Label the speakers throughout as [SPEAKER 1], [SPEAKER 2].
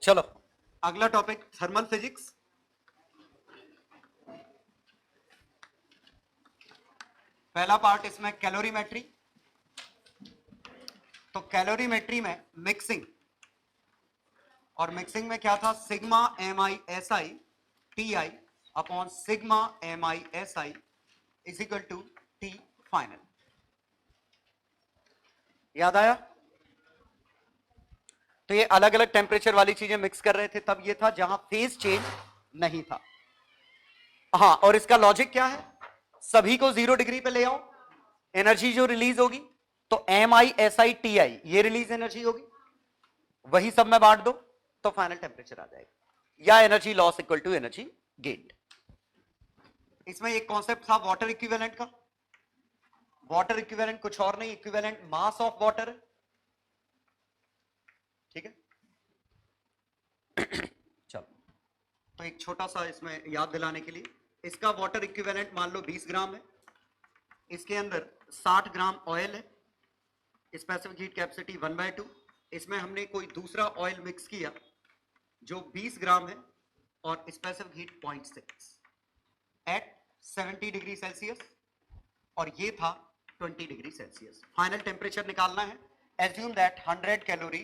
[SPEAKER 1] चलो अगला topic thermal physics. पहला पार्ट इसमें कैलोरीमेट्री। तो कैलोरीमेट्री में मिक्सिंग, और मिक्सिंग में क्या था, sigma m i s i t i upon sigma m i s i is equal to t final. याद आया? तो ये अलग अलग टेम्परेचर वाली चीजें मिक्स कर रहे थे, तब ये था जहां फेज चेंज नहीं था। हाँ, और इसका लॉजिक क्या है, सभी को 0 डिग्री पे ले आओ, एनर्जी जो रिलीज होगी तो m i s i t i ये रिलीज एनर्जी होगी, वही सब में बांट दो तो फाइनल टेम्परेचर आ जाएगा, या energy loss equal to energy gain. इसमें एक कॉन्सेप्ट था वाटर इक्विवेलेंट का। वाटर इक्विवेलेंट कुछ और नहीं, इक्विवेलेंट मास ऑफ वाटर। ठीक है, चलो तो एक छोटा सा इसमें याद दिलाने के लिए, इसका वाटर इक्विवेलेंट मान लो 20 ग्राम है, इसके अंदर 60 ग्राम ऑयल है, स्पेसिफिक हीट कैपेसिटी 1/2। इसमें हमने कोई दूसरा ऑयल मिक्स किया जो 20 ग्राम है और specific heat 0.6 at 70 degree Celsius, और ये था 20 डिग्री सेल्सियस। फाइनल टेम्परेचर निकालना है। Assume that 100 calorie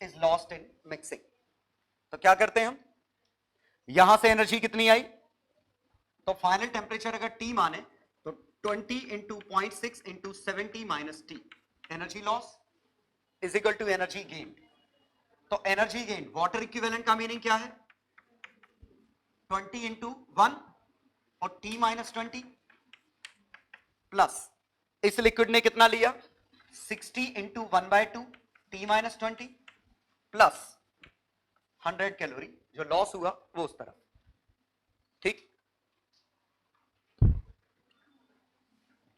[SPEAKER 1] is lost in mixing. तो क्या करते हैं हम, यहां से एनर्जी कितनी आई, तो फाइनल टेम्परेचर अगर टी माने तो 20 into 0.6 into 70 minus t, energy loss is equal to energy gain. तो एनर्जी गेन वाटर इक्विवेलेंट का मीनिंग क्या है, 20 इंटू 1 और टी माइनस 20 प्लस इस लिक्विड ने कितना लिया 60 into 1/2 t minus 20 plus 100 calorie जो लॉस हुआ वो उस तरफ। ठीक,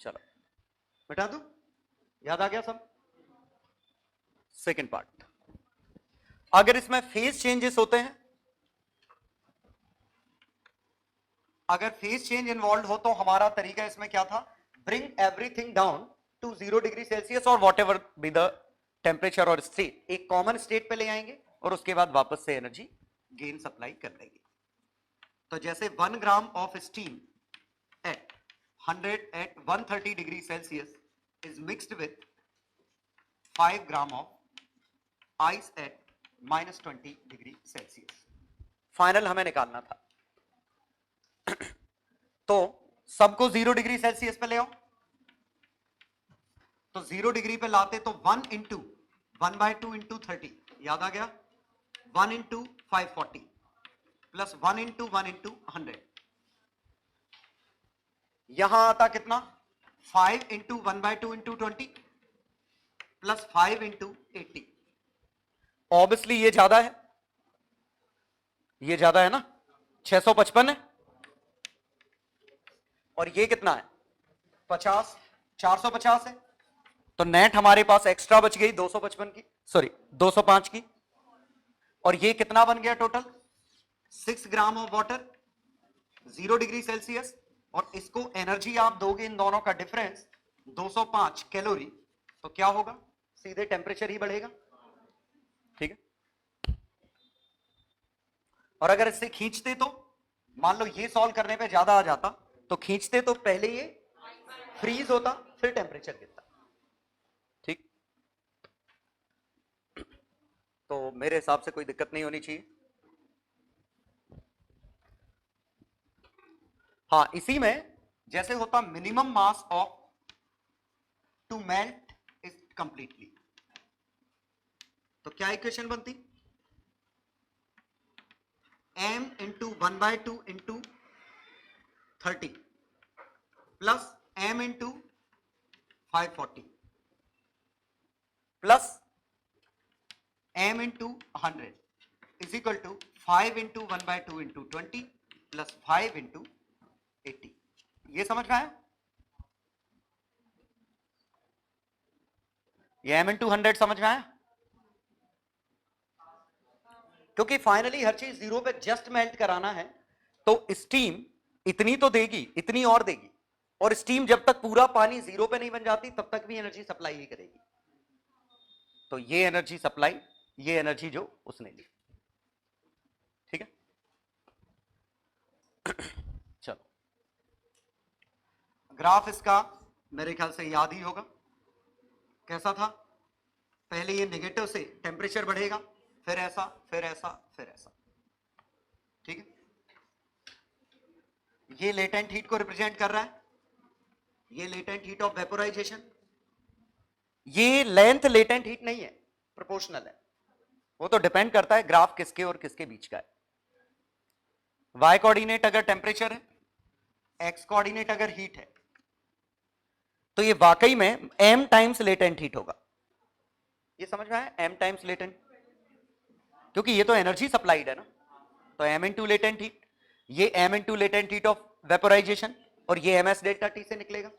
[SPEAKER 1] चलो बता दू, याद आ गया सब। सेकेंड पार्ट, अगर इसमें फेज चेंजेस होते हैं, अगर फेज चेंज इन्वॉल्व हो तो हमारा तरीका इसमें क्या था, bring everything down to 0 degree Celsius और whatever be the temperature और स्टेट, एक कॉमन स्टेट पे ले आएंगे और उसके बाद वापस से एनर्जी गेन सप्लाई कर देंगे। तो जैसे 1 gram of steam eight 130 degree Celsius is mixed with 5 gram of ice eight -20 degree Celsius. Final हमें निकालना था। तो सबको 0 डिग्री सेल्सियस पे ले आओ, तो 0 डिग्री पे लाते तो 1 इंटू 1/2 इंटू 30, याद आ गया, 1 इंटू 540 प्लस 1 इंटू 1 इंटू 100, यहां आता कितना 5 into 1/2 into 20 plus 5 into 80। Obviously ये ज्यादा है, ये ज्यादा है ना, 655 है, और ये कितना है 50, 450 है, तो नेट हमारे पास एक्स्ट्रा बच गई 255 की, सॉरी 205 की, और ये कितना बन गया total 6 gram of water 0 degree Celsius, और इसको एनर्जी आप दोगे इन दोनों का डिफरेंस 205 कैलोरी, तो क्या होगा, सीधे टेम्परेचर ही बढ़ेगा। ठीक है, और अगर इससे खींचते तो मान लो ये सॉल्व करने पे ज्यादा आ जाता, तो खींचते तो पहले ये फ्रीज होता फिर टेम्परेचर गिरता। ठीक, तो मेरे हिसाब से कोई दिक्कत नहीं होनी चाहिए। हाँ, इसी में जैसे होता minimum mass of to melt is completely, तो क्या इक्वेशन बनती, m into 1/2 into 30 plus m into 540 plus m into 100 is equal to 5 into 1/2 into 20 plus 5 into 80। ये समझ में आया, ये m इंटू 100 समझ में आया, क्योंकि फाइनली हर चीज 0 पे जस्ट मेल्ट कराना है, तो स्टीम इतनी तो देगी, इतनी और देगी, और स्टीम जब तक पूरा पानी 0 पे नहीं बन जाती तब तक भी एनर्जी सप्लाई ही करेगी। तो ये एनर्जी सप्लाई, ये एनर्जी जो उसने ली। ग्राफ इसका मेरे ख्याल से याद ही होगा, कैसा था? पहले ये नेगेटिव से टेम्परेचर बढ़ेगा, फिर ऐसा, फिर ऐसा, फिर ऐसा, ठीक है। ये लेटेंट हीट को रिप्रेजेंट कर रहा है, ये लेटेंट हीट ऑफ वेपोराइजेशन। ये लेंथ लेटेंट हीट नहीं है, प्रोपोर्शनल है, वो तो डिपेंड करता है ग्राफ किसके और किसके बीच का है। y कोऑर्डिनेट अगर टेम्परेचर है, x कोऑर्डिनेट अगर हीट है, तो ये वाकई में m टाइम्स लेटेंट हीट होगा। ये समझ में आया? m टाइम्स लेटेंट, क्योंकि ये तो एनर्जी सप्लाइड है ना, तो m इंटू लेटेंट हीट, ये m into latent heat of vaporisation, और ये ms डेल्टा t से निकलेगा।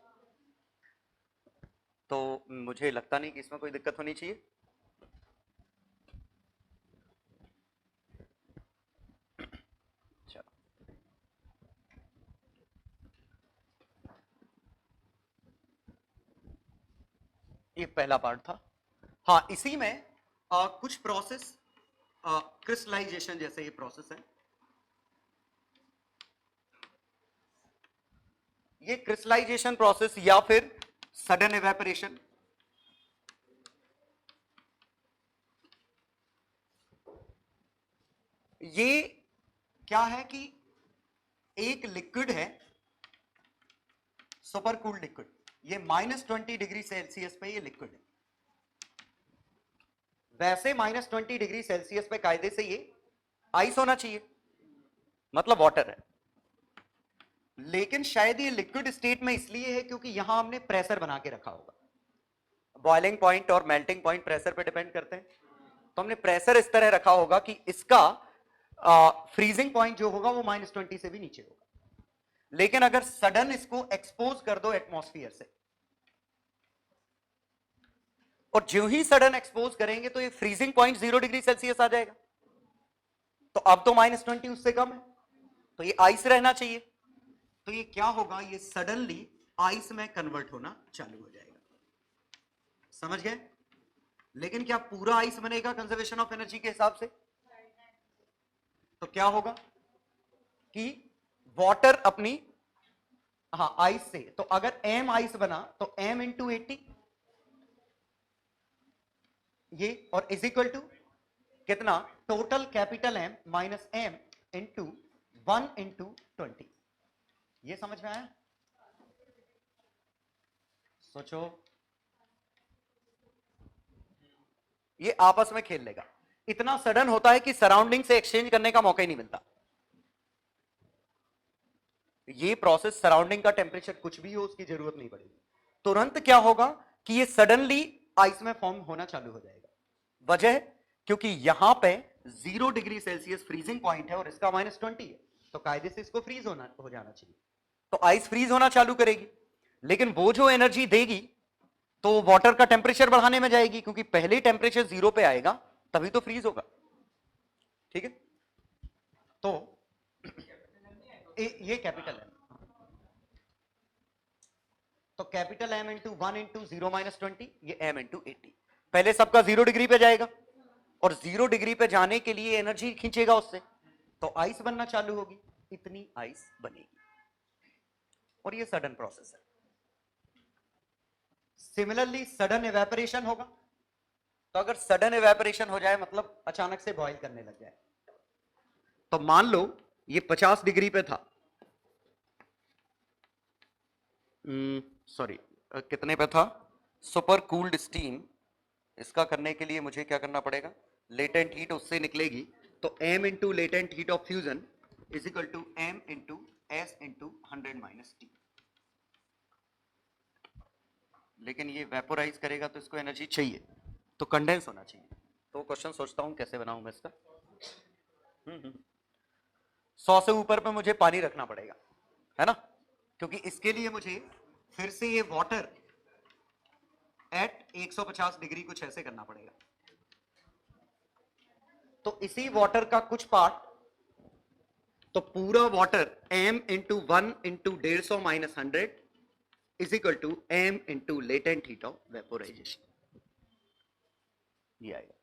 [SPEAKER 1] तो मुझे लगता नहीं कि इसमें कोई दिक्कत होनी चाहिए। ये पहला पार्ट था। हाँ, इसी में कुछ प्रोसेस क्रिस्टलाइजेशन जैसे ये प्रोसेस है, ये क्रिस्टलाइजेशन प्रोसेस या फिर सडन इवेपोरेशन, ये क्या है कि एक लिक्विड है, सुपर कूल्ड लिक्विड, ये -20 डिग्री सेल्सियस पे ये लिक्विड है। वैसे -20 डिग्री सेल्सियस पे कायदे से ये आइस होना चाहिए, मतलब वाटर है, लेकिन शायद ये लिक्विड स्टेट में इसलिए है क्योंकि यहां हमने प्रेशर बना के रखा होगा। बॉइलिंग पॉइंट और मेल्टिंग पॉइंट प्रेशर पे डिपेंड करते हैं, तो हमने प्रेशर इस तरह रखा होगा कि इसका फ्रीजिंग पॉइंट जो होगा वो -20 से भी नीचे होगा। लेकिन अगर सडन इसको एक्सपोज कर दो एटमॉस्फेयर से, और जो ही सडन एक्सपोज करेंगे तो ये फ्रीजिंग पॉइंट 0 डिग्री सेल्सियस आ जाएगा, तो अब तो -20 उससे कम है, तो ये आइस रहना चाहिए। तो ये क्या होगा, ये सडनली आइस में कन्वर्ट होना चालू हो जाएगा। समझ गए? लेकिन क्या पूरा आइस बनेगा कंजर्वेशन ऑफ एनर्जी के हिसाब से? तो क्या होगा कि वाटर अपनी, हाँ, आइस से, तो अगर m आइस बना तो m इंटू 80 ये, और इज इक्वल टू कितना, total capital M minus m into 1 into 20। ये समझ में आया? सोचो, ये आपस में खेल लेगा। इतना सडन होता है कि सराउंडिंग से एक्सचेंज करने का मौका ही नहीं मिलता। ये प्रोसेस सराउंडिंग का टेम्परेचर कुछ भी हो उसकी जरूरत नहीं पड़ेगी, तुरंत क्या होगा कि ये सडनली आइस में फॉर्म होना चालू हो जाएगा। वजह, क्योंकि यहां पे 0 डिग्री सेल्सियस फ्रीजिंग पॉइंट है और इसका -20 है, तो कायदे से इसको फ्रीज हो जाना चाहिए, तो आइस फ्रीज होना चालू करेगी। लेकिन वो जो एनर्जी देगी तो वाटर का टेम्परेचर बढ़ाने में जाएगी, क्योंकि पहले टेम्परेचर 0 पे आएगा तभी तो फ्रीज होगा। ठीक है, तो ये कैपिटल M, तो capital M into 1 into 0 minus 20, ये M इंटू 80। पहले सबका 0 डिग्री पे जाएगा, और 0 डिग्री पे जाने के लिए एनर्जी खींचेगा उससे, तो आइस बनना चालू होगी, इतनी आइस बनेगी, और ये सडन प्रोसेस है। सिमिलरली सडन इवेपोरेशन होगा, तो अगर सडन इवेपोरेशन हो जाए मतलब अचानक से बॉईल करने लग जाए, तो मान लो ये 50 डिग्री पे था, सॉरी कितने पे था, सुपर कूल्ड स्टीम, इसका करने के लिए मुझे क्या करना पड़ेगा, लेटेंट हीट उससे निकलेगी, तो m into latent heat of fusion is equal to m into s into 100 minus t. लेकिन ये वेपोराइज करेगा तो इसको एनर्जी चाहिए, तो कंडेंस होना चाहिए। तो क्वेश्चन सोचता हूं कैसे बनाऊं मैं इसका। 100 से ऊपर पे मुझे पानी रखना पड़ेगा, है ना, क्योंकि इसके लिए मुझे फिर से ये वाटर एट 150 डिग्री कुछ ऐसे करना पड़ेगा, तो इसी वाटर का कुछ पार्ट, तो पूरा water m into 1 into 150 minus 100 is equal to m into latent heat of vaporisation, ये आएगा।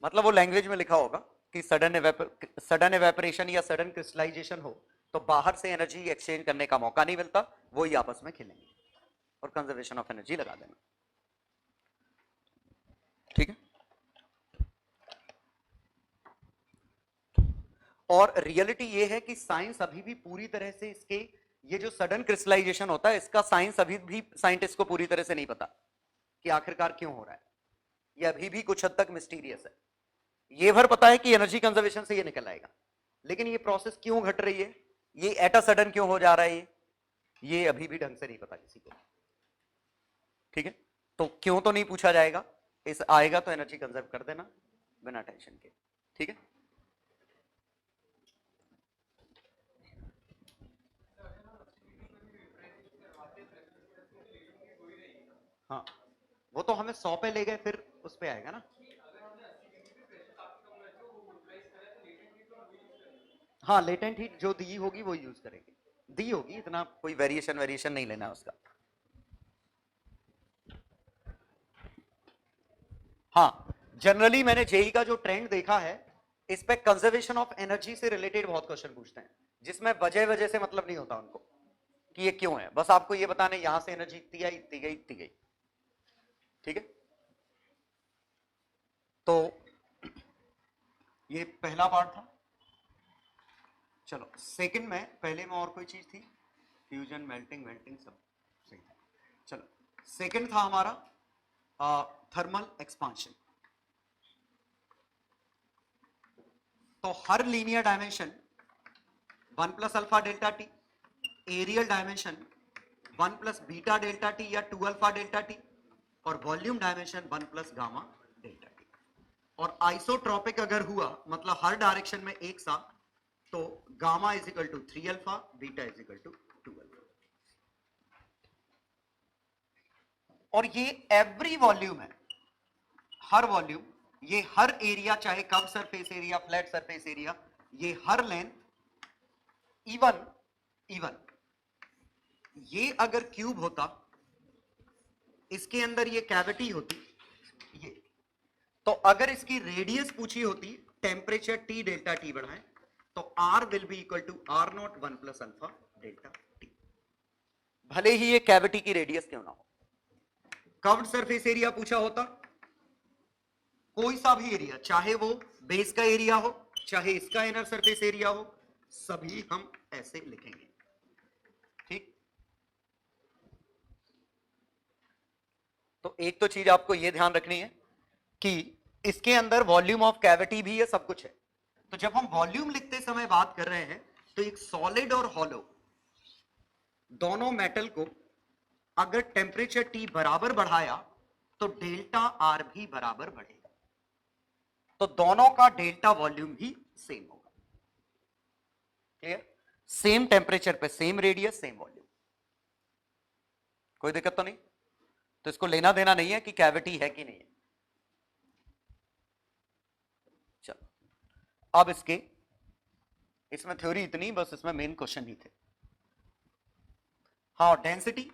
[SPEAKER 1] मतलब वो लैंग्वेज में लिखा होगा, कि सडन एवेपोरेशन या सडन क्रिस्टलाइजेशन हो तो बाहर से एनर्जी एक्सचेंज करने का मौका नहीं मिलता, वो ही आपस में खेलेंगे और कंजर्वेशन ऑफ एनर्जी लगा देना। ठीक है। और रियलिटी ये है कि साइंस अभी भी पूरी तरह से इसके, ये जो सडन क्रिस्टलाइजेशन होता है इसका साइंस अभी भी साइंटिस्ट को पूरी तरह से नहीं पता कि आखिरकार क्यों हो रहा है। ये अभी भी कुछ हद तक मिस्टीरियस है। ये भर पता है कि एनर्जी कंजर्वेशन से ये निकल आएगा, लेकिन ये प्रोसेस क्यों घट रही है, ये एट अ सडन क्यों हो जा रहा है, ये अभी भी ढंग से नहीं पता किसी को। ठीक है, तो क्यों तो नहीं पूछा जाएगा, इस आएगा तो एनर्जी कंजर्व कर देना बिना टेंशन के। ठीक है, हाँ वो तो हमें 100 पे ले गए, फिर उस पे आएगा ना। हाँ लेटेंट हीट जो दी होगी वो यूज करेंगे, दी होगी, इतना कोई वेरिएशन नहीं लेना उसका। हाँ जनरली मैंने जेई का जो ट्रेंड देखा है, इस पे कंजर्वेशन ऑफ एनर्जी से रिलेटेड बहुत क्वेश्चन पूछते हैं, जिसमें वजह से मतलब नहीं होता उनको कि ये क्यों है, बस आपको ये बताने यहां से एनर्जी इतनी आई इतनी गई इतनी गई। ठीक है, तो ये पहला पार्ट था। चलो सेकंड में, पहले में और कोई चीज थी, फ्यूजन मेल्टिंग वेल्टिंग सब सही था। चलो सेकंड था हमारा थर्मल एक्सपांशन। तो हर linear dimension 1 plus alpha delta T, areal dimension 1 plus beta delta T या 2 अल्फा डेल्टा टी, और volume dimension 1 plus gamma delta T. और आइसोट्रोपिक अगर हुआ मतलब हर डायरेक्शन में एक साथ, तो gamma is equal to 3 alpha, beta is equal to 2 alpha. और ये एवरी वॉल्यूम है, हर वॉल्यूम, ये हर एरिया, चाहे curve surface area, flat surface area, ये हर लेंथ, इवन इवन ये अगर क्यूब होता, इसके अंदर ये कैविटी होती ये, तो अगर इसकी रेडियस पूछी होती, टेम्परेचर टी डेल्टा टी बढ़ाएं, तो r will be equal to r naught 1 plus alpha delta t, भले ही ये कैविटी की रेडियस क्यों ना हो। कर्व्ड सरफेस एरिया पूछा होता, कोई सा भी एरिया, चाहे वो बेस का एरिया हो, चाहे इसका इनर सरफेस एरिया हो, सभी हम ऐसे लिखेंगे। ठीक, तो एक तो चीज आपको यह ध्यान रखनी है कि इसके अंदर वॉल्यूम ऑफ कैविटी भी है, सब कुछ है। तो जब हम वॉल्यूम लिखते समय बात कर रहे हैं, तो एक सॉलिड और हॉलो दोनों मेटल को अगर टेम्परेचर टी बराबर बढ़ाया, तो डेल्टा आर भी बराबर बढ़ेगा, तो दोनों का डेल्टा वॉल्यूम भी सेम होगा। क्लियर, सेम टेम्परेचर पे सेम रेडियस सेम वॉल्यूम, कोई दिक्कत तो नहीं। तो इसको लेना देना नहीं है कि कैविटी है कि नहीं है। चलो अब इसमें थ्योरी इतनी, बस इसमें मेन क्वेश्चन ही थे। हाँ डेंसिटी,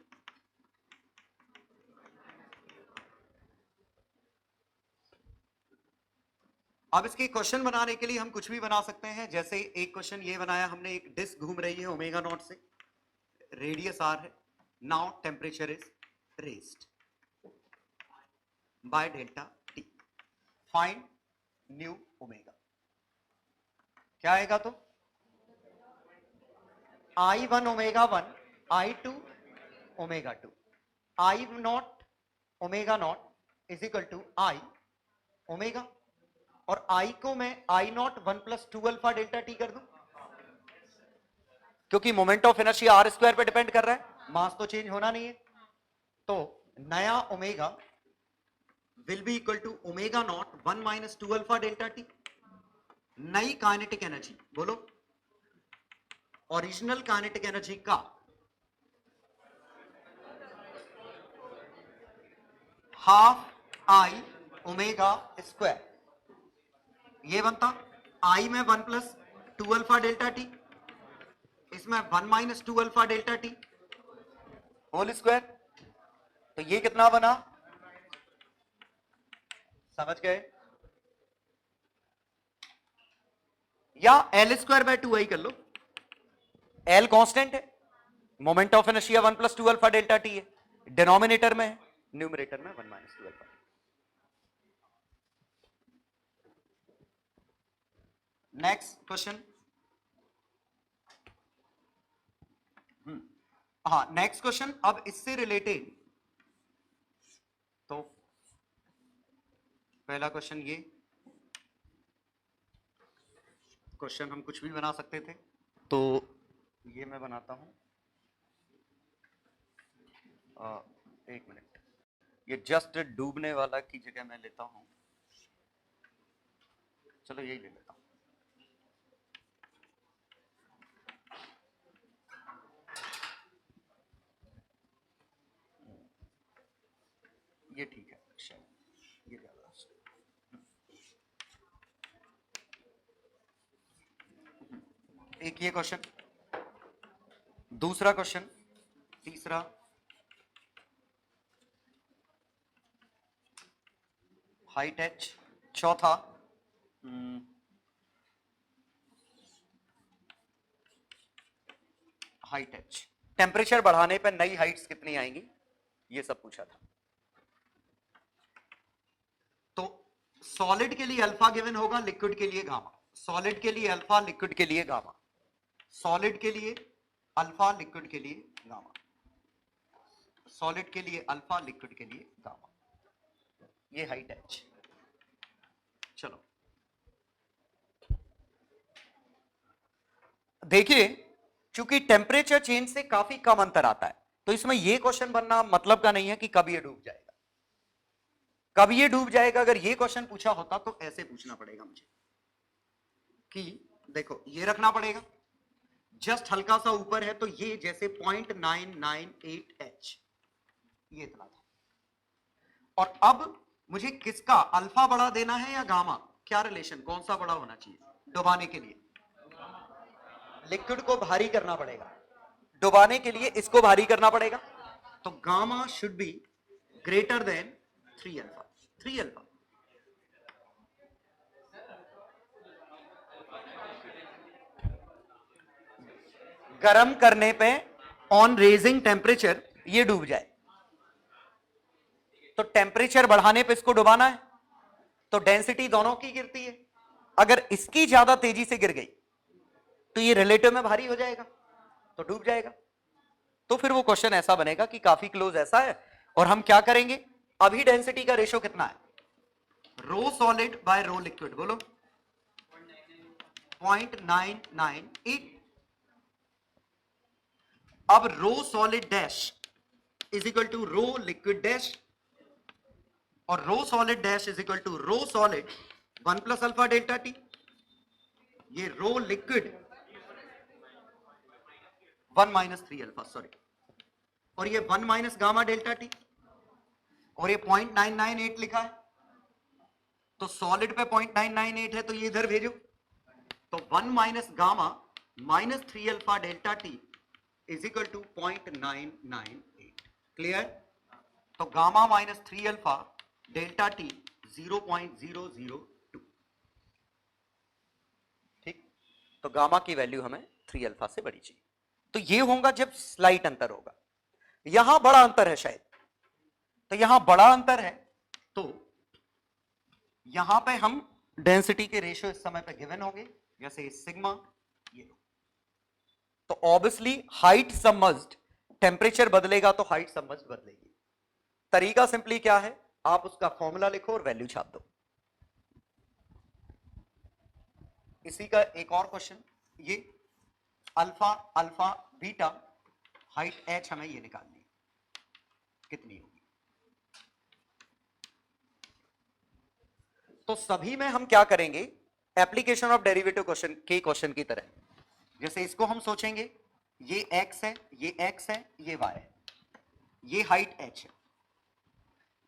[SPEAKER 1] अब इसके क्वेश्चन बनाने के लिए हम कुछ भी बना सकते हैं। जैसे एक क्वेश्चन ये बनाया हमने, एक डिस्क घूम रही है ओमेगा नॉट से, रेडियस आर है, now temperature is raised by delta t, find new omega. क्या आएगा, तो I1 omega 1, I2 omega 2, I naught omega naught is equal to I omega, और I को मैं I naught 1 plus 2 alpha delta t कर दूं, क्योंकि moment of inertia r square पे डिपेंड कर रहा है, मास तो चेंज होना नहीं है। तो नया omega will be equal to omega naught 1 minus 2 alpha delta t. नई काइनेटिक एनर्जी बोलो, ओरिजिनल काइनेटिक एनर्जी का हाफ आई ओमेगा स्क्वायर, ये बनता आई में 1 प्लस 2 अल्फा डेल्टा टी, इसमें 1 minus 2 alpha delta t whole square. तो ये कितना बना, समझ गए। या एल स्क्वायर बाय 2 आई कर लो, एल कांस्टेंट है, moment of inertia 1 + 2 alpha delta T है, डिनोमिनेटर में है, न्यूमरेटर में 1 - 2 अल्फा। नेक्स्ट क्वेश्चन, हाँ नेक्स्ट क्वेश्चन। अब इससे रिलेटेड तो पहला क्वेश्चन, ये क्वेश्चन हम कुछ भी बना सकते थे, तो ये मैं बनाता हूं, एक मिनट, ये जस्ट डूबने वाला की जगह मैं लेता हूं, चलो यही ले लेता हूं। ये ठीक है, शायद ये ज्यादा। एक ये क्वेश्चन, दूसरा क्वेश्चन, तीसरा, हाइट एच, चौथा हाइट एच, टेम्परेचर बढ़ाने पर नई हाइट्स कितनी आएंगी, ये सब पूछा था। तो सॉलिड के लिए अल्फा गिवन होगा, लिक्विड के लिए गामा, सॉलिड के लिए अल्फा, लिक्विड के लिए गामा, सॉलिड के लिए अल्फा, लिक्विड के लिए गामा, सॉलिड के लिए अल्फा, लिक्विड के लिए गामा, ये हाइट एच। चलो देखिए, चूंकि टेम्परेचर चेंज से काफी कम अंतर आता है, तो इसमें यह क्वेश्चन बनना मतलब का नहीं है कि कब ये डूब जाएगा, कब ये डूब जाएगा। अगर ये क्वेश्चन पूछा होता तो ऐसे पूछना पड़ेगा मुझे कि देखो ये रखना पड़ेगा, जस्ट हल्का सा ऊपर है, तो ये जैसे 0.998H, ये इतना था, और अब मुझे किसका अल्फा बड़ा देना है या गामा, क्या रिलेशन, कौन सा बड़ा होना चाहिए डुबाने के लिए, लिक्विड को भारी करना पड़ेगा, डुबाने के लिए इसको भारी करना पड़ेगा, तो gamma should be greater than 3 alpha, 3 alpha. गर्म करने पे ऑन रेजिंग टेम्परेचर ये डूब जाए, तो टेम्परेचर बढ़ाने पे इसको डुबाना है, तो डेंसिटी दोनों की गिरती है, अगर इसकी ज्यादा तेजी से गिर गई तो ये रिलेटिव में भारी हो जाएगा, तो डूब जाएगा। तो फिर वो क्वेश्चन ऐसा बनेगा कि काफी क्लोज ऐसा है, और हम क्या करेंगे, अभी डेंसिटी का रेशो कितना है, rho solid by rho liquid, बोलो 0.998। अब rho solid dash is equal to rho liquid dash, और rho solid dash is equal to rho solid 1 + alpha delta T, ये रो लिक्विड 1 - 3 अल्फा, सॉरी, और ये 1 - gamma delta T, और ये 0.998 लिखा है, तो सॉलिड पे 0.998 है, तो ये इधर भेजो, तो 1 - gamma -3 alpha delta T is equal to 0.998, clear. तो गामा -3 अल्फा डेल्टा टी 0.002, ठीक, तो गामा की वैल्यू हमें 3 अल्फा से बड़ी चाहिए, तो ये होगा जब स्लाइट अंतर होगा, यहां बड़ा अंतर है शायद, तो यहां बड़ा अंतर है, तो यहां पे हम डेंसिटी के रेशियो इस समय पे गिवन होंगे, जैसे सिग्मा, ये लो, तो ऑब्वियसली हाइट सबमर्ज्ड, टेम्परेचर बदलेगा तो हाइट सबमर्ज्ड बदलेगी। तरीका सिंपली क्या है, आप उसका फॉर्मूला लिखो और वैल्यू छाप दो। इसी का एक और क्वेश्चन, ये alpha alpha beta height H हमें ये निकालनी कितनी होगी, तो सभी में हम क्या करेंगे, एप्लीकेशन ऑफ डेरिवेटिव क्वेश्चन के क्वेश्चन की तरह, जैसे इसको हम सोचेंगे, ये x है, ये x है, ये y है, ये हाइट h है,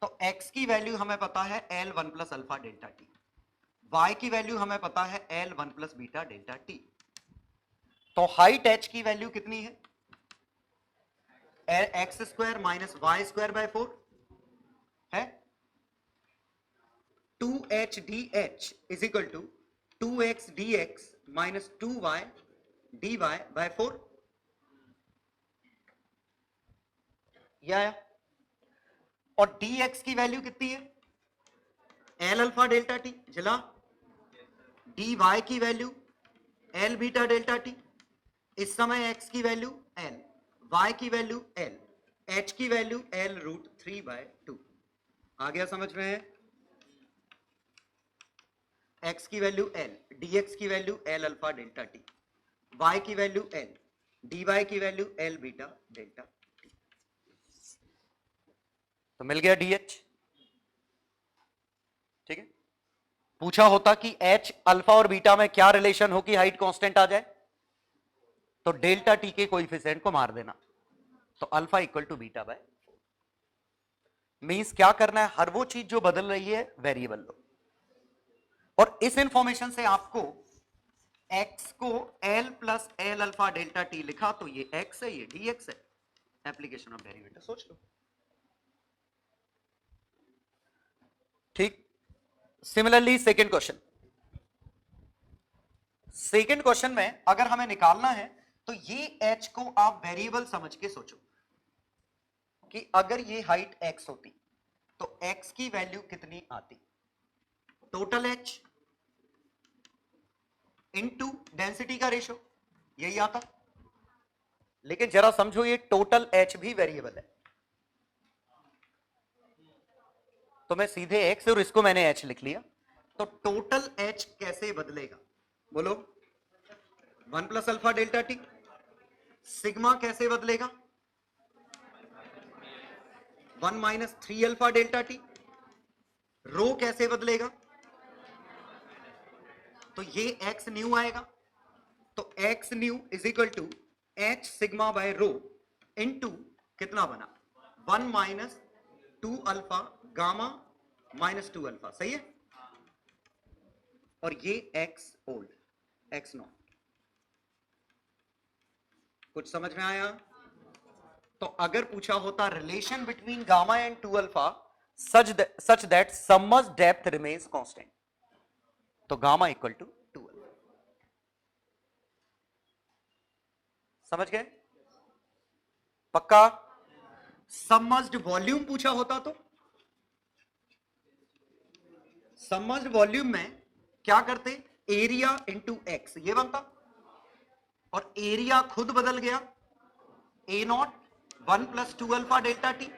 [SPEAKER 1] तो x की वैल्यू हमें पता है L1 + alpha delta t, y की वैल्यू हमें पता है L1 + बीटा डेल्टा टी, तो हाइट h की वैल्यू कितनी है, x² - y² बाय 4 है, 2h dh is equal to 2x dx minus 2y dy by 4, यह आया। और dx की वैल्यू कितनी है? एल अल्फा डेल्टा टी, जिला dy की value l beta delta t. इस समय x की वैल्यू l, y की वैल्यू l, h की वैल्यू l रूट 3 बाय 2। आ गया समझ में? x की वैल्यू l, dx की value l alpha delta t, y की वैल्यू l, dy की value l beta delta T. तो मिल गया dh। ठीक है, पूछा होता कि h अल्फा और बीटा में क्या रिलेशन हो कि हाइट कांस्टेंट आ जाए, तो डेल्टा टी के कोएफिशिएंट को मार देना, तो alpha equal to beta by. Means क्या करना है, हर वो चीज जो बदल रही है वेरिएबल लो, और इस इंफॉर्मेशन से आपको x को l plus L alpha delta T लिखा, तो ये x है, ये dx है। एप्लीकेशन ऑफ डेरिवेटिव सोच लो। ठीक। Similarly second question, second question में अगर हमें निकालना है तो ये h को आप वेरिएबल समझ के सोचो कि अगर ये हाइट x होती तो x की वैल्यू कितनी आती? टोटल h इनटू डेंसिटी का रेशो, यही आता। लेकिन जरा समझो, ये टोटल h भी वेरिएबल है, तो मैं सीधे x और इसको मैंने h लिख लिया। तो टोटल h कैसे बदलेगा बोलो? 1 plus alpha delta t. Sigma कैसे बदलेगा? 1 minus 3 alpha delta t. Rho कैसे बदलेगा? तो ये x न्यू आएगा, तो x new is equal to h sigma by rho into कितना बना? 1 minus 2 alpha gamma minus 2 alpha, सही है। और ये x ओल्ड, x नॉट। कुछ समझ में आया? तो अगर पूछा होता relation between gamma and 2 alpha such that समज डेप्थ रिमेन्स कांस्टेंट, तो गामा इक्वल टू 2 अल्फा। समझ गए? पक्का? सबमर्ज्ड वॉल्यूम पूछा होता तो सबमर्ज्ड वॉल्यूम में क्या करते? एरिया इंटू एक्स, ये बनता, और एरिया खुद बदल गया, A nought 1 plus 2 alpha delta T,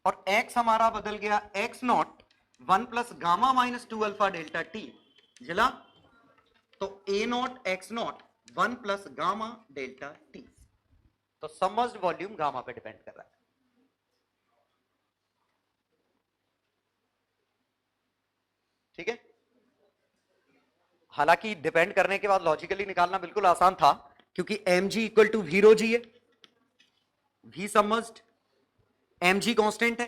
[SPEAKER 1] और एक्स हमारा बदल गया X nought 1 plus gamma minus 2 alpha delta T, जिला। तो A nought X nought 1 plus gamma delta T. तो सबमर्ज्ड वॉल्यूम गामा पे डिपेंड कर रहा है। ठीक है, हालांकि डिपेंड करने के बाद लॉजिकली निकालना बिल्कुल आसान था, क्योंकि M G equal to V rho G है, V submerged, M G constant है,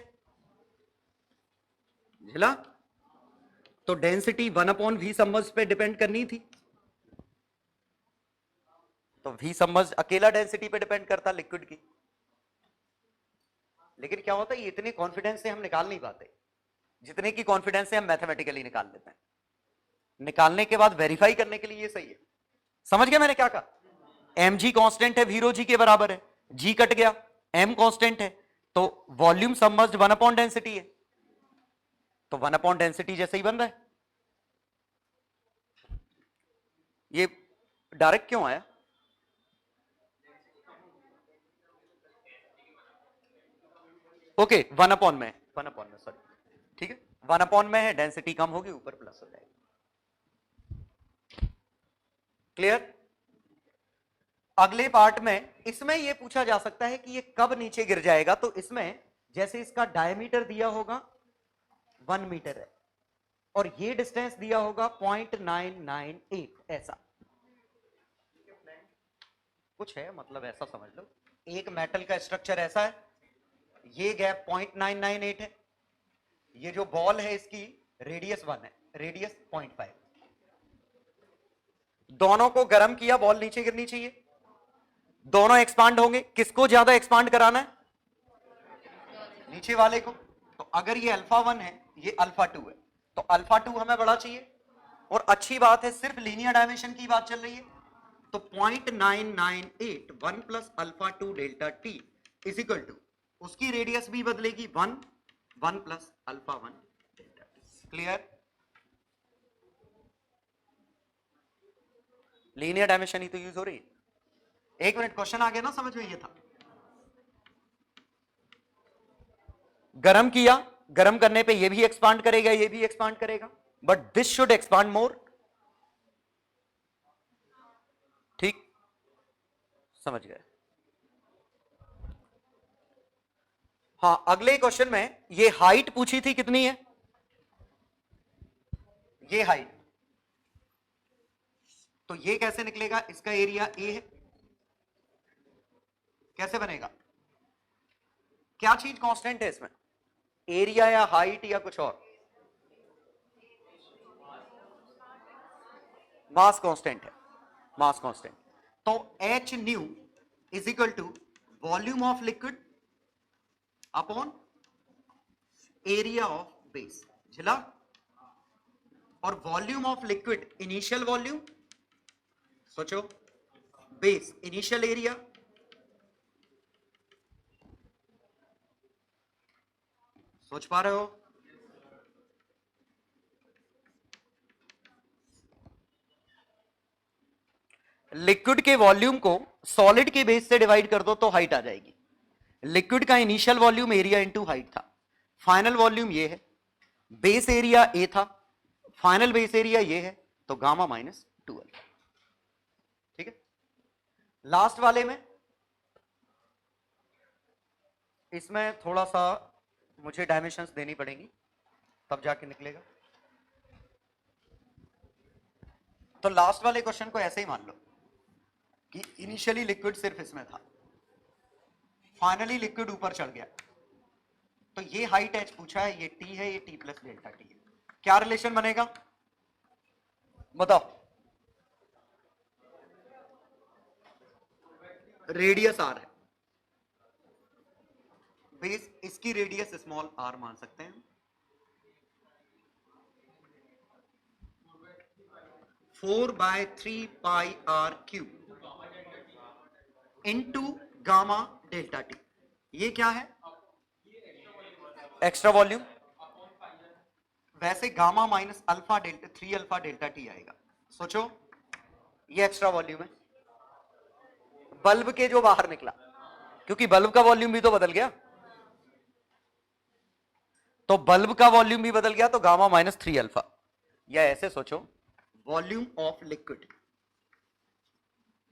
[SPEAKER 1] झिला। तो डेंसिटी 1 अपॉन वी सबमर्ज्ड पे डिपेंड करनी थी, तो वी सबमर्ज्ड अकेला डेंसिटी पे डिपेंड करता लिक्विड की। लेकिन क्या होता है, इतने कॉन्फिडेंस से हम निकाल नहीं पाते जितने की कॉन्फिडेंस से हम मैथमेटिकली निकाल लेते हैं। निकालने के बाद वेरीफाई करने के लिए ये सही है। समझ गया मैंने क्या कहा? एम जी कॉन्स्टेंट है, वी रो जी के बराबर है, जी कट गया, एम कॉन्स्टेंट है, तो वॉल्यूम सबमर्ज्ड 1 अपॉन डेंसिटी है, तो 1 अपॉन डेंसिटी जैसे ही बन रहा है। ये डायरेक्ट क्यों आया? ओके, 1 अपॉन में, 1 अपॉन में, सॉरी, ठीक है, 1 अपॉन में है, डेंसिटी कम होगी, ऊपर प्लस हो जाएगा। क्लियर? अगले पार्ट में इसमें यह पूछा जा सकता है कि ये कब नीचे गिर जाएगा, तो इसमें जैसे इसका डायमीटर दिया होगा 1 मीटर है, और ये डिस्टेंस दिया होगा 0.998, ऐसा कुछ है, मतलब ऐसा समझ लो, एक मेटल का स्ट्रक्चर ऐसा है, ये गैप 0.998 है, ये जो बॉल है इसकी रेडियस 1 है, रेडियस 0.5। दोनों को गर्म किया, बॉल नीचे गिरनी चाहिए, दोनों एक्सपांड होंगे, किसको ज्यादा एक्सपांड कराना है? नीचे वाले को। तो अगर ये अल्फा 1 है, ये अल्फा 2 है, तो अल्फा 2 हमें बड़ा चाहिए, और अच्छी बात है सिर्फ लीनियर डायमेंशन की बात चल रही है, तो 0.998 1 plus alpha 2 delta T is equal to, उसकी रेडियस भी बदलेगी 1 plus alpha 1 delta T. Clear? Linear dimension ही तो यूज हो रही है। एक मिनट, क्वेश्चन आ गया ना समझ में? ये था, गरम किया, गरम करने पे ये भी एक्सपांड करेगा, ये भी एक्सपांड करेगा, बट दिस शुड एक्सपांड मोर। ठीक, समझ गए? हाँ, अगले क्वेश्चन में ये हाइट पूछी थी, कितनी है ये हाइट, तो ये कैसे निकलेगा? इसका एरिया ए है, कैसे बनेगा? क्या चीज कांस्टेंट है इसमें, एरिया या हाइट या कुछ और? मास कांस्टेंट है, मास कांस्टेंट। तो h new is equal to volume of liquid upon area of base, झिला। और volume of liquid initial volume, सोचो, बेस इनिशियल एरिया, सोच पा रहे हो? लिक्विड के वॉल्यूम को सॉलिड के बेस से डिवाइड कर दो तो हाइट आ जाएगी। लिक्विड का initial volume area into height था, फाइनल वॉल्यूम ये है, बेस एरिया ए था, फाइनल बेस एरिया ये है, तो गामा माइनस 2 अल्फा। ठीक है, लास्ट वाले में इसमें थोड़ा सा मुझे डायमेंशंस देनी पड़ेंगी तब जाके निकलेगा। तो लास्ट वाले क्वेश्चन को ऐसे ही मान लो कि इनिशियली लिक्विड सिर्फ इसमें था, फाइनली लिक्विड ऊपर चढ़ गया, तो ये हाइट एच पूछा है, ये टी है, ये टी प्लस डेल्टा टी है। क्या रिलेशन बनेगा बताओ? रेडियस आर है, बेस इसकी रेडियस स्मॉल आर मान सकते हैं, 4/3 pi R cube into gamma delta T. ये क्या है? Extra volume. वैसे gamma minus alpha delta 3 alpha delta T आएगा, सोचो, ये एक्स्ट्रा वॉल्यूम है बल्ब के जो बाहर निकला, क्योंकि बल्ब का वॉल्यूम भी तो बदल गया, तो बल्ब का वॉल्यूम भी बदल गया, तो गामा माइनस 3 अल्फा। या ऐसे सोचो, वॉल्यूम ऑफ लिक्विड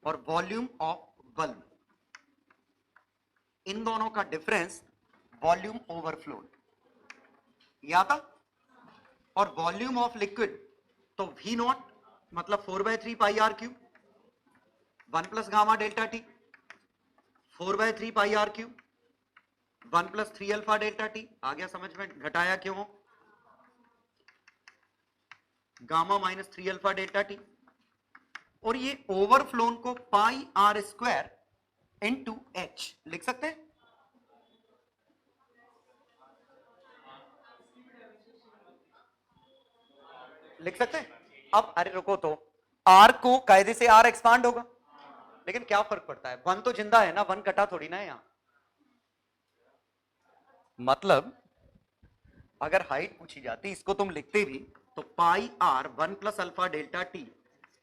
[SPEAKER 1] और वॉल्यूम ऑफ बल्ब, इन दोनों का डिफरेंस वॉल्यूम ओवरफ्लो, ये आता। और वॉल्यूम ऑफ लिक्विड तो वी नॉट मतलब 4/3 pi R cube, 1 plus gamma delta T, 4/3 pi R cube, 1 plus 3 alpha delta T. आ गया समझ में? घटाया क्यों? Gamma minus 3 alpha delta T, और ये ओवरफ्लोन को pi R square into H लिख सकते हैं। लिख सकते हैं। अब अरे रुको, तो आर को कायदे से आर एक्सपांड होगा, लेकिन क्या फर्क पड़ता है, वन तो जिंदा है ना, वन कटा थोड़ी ना है यहां। मतलब अगर हाइट पूछी जाती, इसको तुम लिखते भी तो pi are 1 plus alpha delta T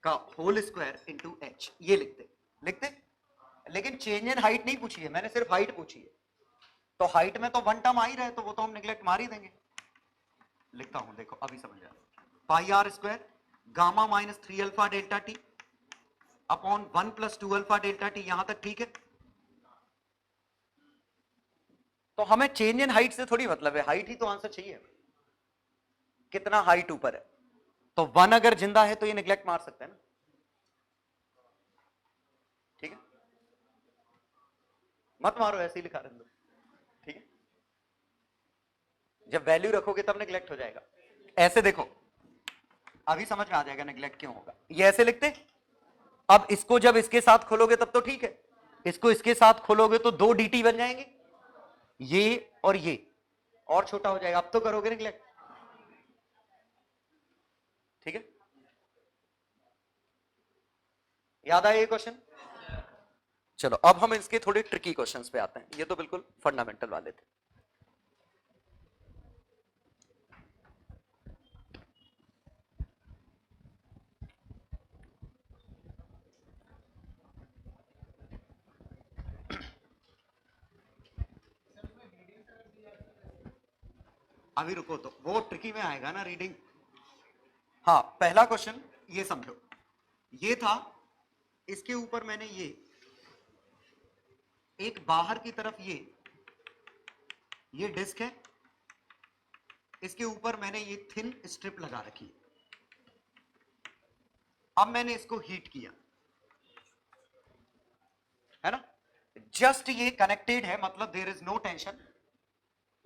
[SPEAKER 1] का होल स्क्वायर इंटू एच, ये लिखते। लेकिन चेंज इन हाइट नहीं पूछी है, मैंने सिर्फ हाइट पूछी है, तो हाइट में तो वन टर्म आ ही रहे, तो वो तो हम निगलेक्ट मार ही देंगे। लिखता हूं, देखो अभी समझ आया, pi R square gamma minus 3 alpha delta T upon 1 plus 2 alpha delta T, यहां तक ठीक है। तो हमें चेंज इन हाइट से थोड़ी मतलब है, हाइट ही तो आंसर चाहिए, कितना हाइट ऊपर है। तो 1 अगर जिंदा है तो ये निगलेक्ट मार सकते हैं ना, ठीक है, मत मारो, ऐसे ही लिखा रहने दो, ठीक है। जब वैल्यू रखोगे तब निगलेक्ट हो जाएगा। ऐसे देखो, अभी समझ में आ जाएगा निगलेक्ट क्यों होगा। ये ऐसे लिखते, अब इसको जब इसके साथ खोलोगे तब तो ठीक है, इसको इसके साथ खोलोगे तो 2 dt बन जाएंगे, ये और ये, और छोटा हो जाएगा। अब तो करोगे निगलेक्ट, ठीक है। याद आया ये क्वेश्चन? चलो अब हम इसके थोड़े ट्रिकी क्वेश्चंस पे आते हैं, ये तो बिल्कुल फंडामेंटल वाले थे। अभी रुको, तो वो ट्रिकी में आएगा ना रीडिंग। हाँ, पहला क्वेश्चन ये समझो, ये था, इसके ऊपर मैंने ये एक बाहर की तरफ ये डिस्क है, इसके ऊपर मैंने ये थिन स्ट्रिप लगा रखी है। अब मैंने इसको हीट किया, है ना, जस्ट ये कनेक्टेड है, मतलब देयर इज नो टेंशन,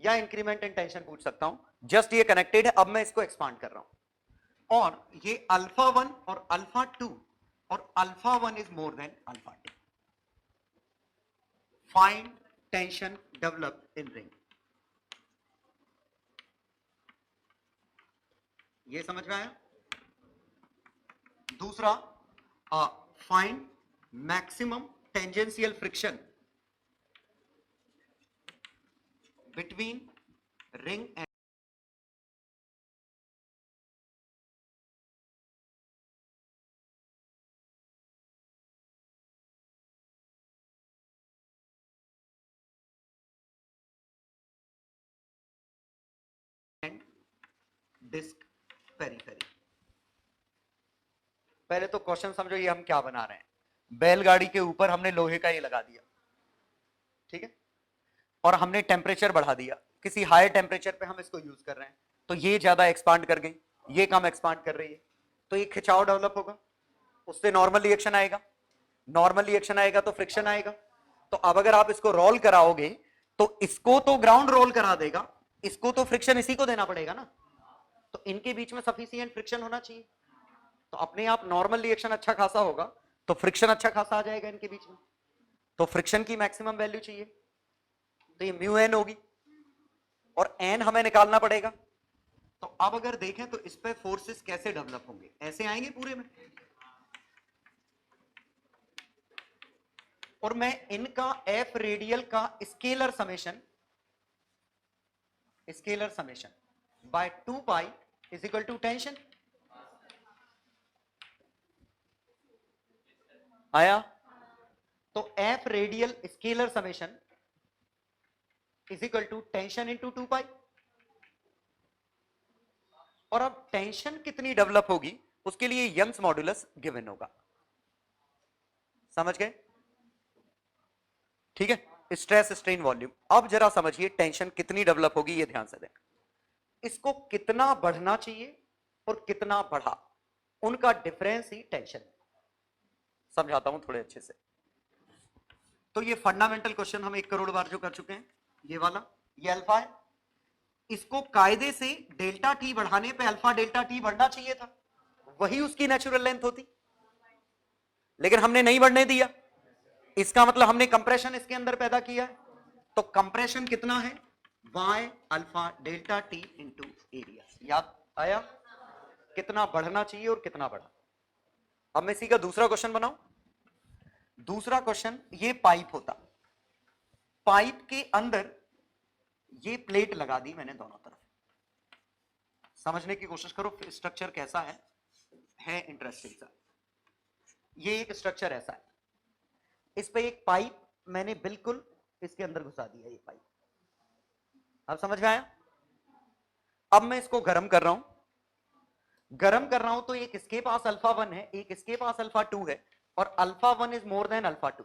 [SPEAKER 1] या इंक्रीमेंट इन टेंशन पूछ सकता हूं, जस्ट ये कनेक्टेड है। अब मैं इसको एक्सपांड कर रहा हूं, और ये अल्फा 1 और अल्फा 2 और alpha 1 is more than alpha 2। Find tension develop in ring. ये समझ में आया? दूसरा, find maximum tangential friction between ring and disc periphery. पहले तो क्वेश्चन समझो, ये हम क्या बना रहे हैं। बैलगाड़ी के ऊपर हमने लोहे का ये लगा दिया, ठीक है, और हमने टेम्परेचर बढ़ा दिया, किसी हाई टेम्परेचर पे हम इसको यूज कर रहे हैं, तो ये ज्यादा एक्सपांड कर गई, ये कम एक्सपांड कर रही है, तो ये खिंचाव डेवलप होगा, उससे नॉर्मल रिएक्शन आएगा, नॉर्मल रिएक्शन आएगा तो फ्रिक्शन आएगा। तो अब अगर आप इसको रोल कराओगे तो इसको तो ग्राउंड रोल करा देगा, इसको तो फ्रिक्शन इसी को देना पड़ेगा ना, तो इनके बीच में सफिशिएंट फ्रिक्शन होना चाहिए, तो अपने आप नॉर्मल रिएक्शन अच्छा खासा होगा, तो फ्रिक्शन अच्छा खासा आ जाएगा इनके बीच में, तो फ्रिक्शन की मैक्सिमम वैल्यू चाहिए, तो ये म्यू एन होगी, और एन हमें निकालना पड़ेगा। तो अब अगर देखें तो इस पे फोर्सेस कैसे डेवलप होंगे, ऐसे आएंगे पूरे में, और मैं इनका एफ रेडियल का scalar summation by 2 pi is equal to tension. आया? तो f radial scalar summation is equal to tension into 2 pi. और अब टेंशन कितनी डेवलप होगी उसके लिए यंग्स मॉड्यूलस गिवन होगा, समझ गए? ठीक है, स्ट्रेस स्ट्रेन वॉल्यूम। अब जरा समझिए टेंशन कितनी डेवलप होगी, ये ध्यान से दें। इसको कितना बढ़ना चाहिए और कितना बढ़ा, उनका डिफरेंस ही टेंशन है। समझाता हूं थोड़े अच्छे से। तो ये फंडामेंटल क्वेश्चन हम 1 करोड़ बार जो कर चुके हैं, ये वाला, ये अल्फा है, इसको कायदे से डेल्टा टी बढ़ाने पे अल्फा डेल्टा टी बढ़ना चाहिए था, वही उसकी नेचुरल लेंथ होती, लेकिन हमने नहीं बढ़ने दिया, इसका मतलब हमने कंप्रेशन इसके अंदर पैदा किया है। तो कंप्रेशन कितना है, y alpha delta T into area. याद आया? कितना बढ़ना चाहिए और कितना बढ़ा। अब मैं इसी का दूसरा क्वेश्चन बनाऊं। दूसरा क्वेश्चन, ये पाइप होता, पाइप के अंदर ये प्लेट लगा दी मैंने दोनों तरफ, समझने की कोशिश करो स्ट्रक्चर कैसा है इंटरेस्टिंग सा। ये एक स्ट्रक्चर ऐसा है, इस पे एक पाइप मैंने बिल्कुल इसके अंदर घुसा दिया, ये पाइप। अब समझ में आया? अब मैं इसको गर्म कर रहा हूं, तो एक इसके पास अल्फा 1 है, एक इसके पास अल्फा 2 है, और alpha 1 is more than alpha 2,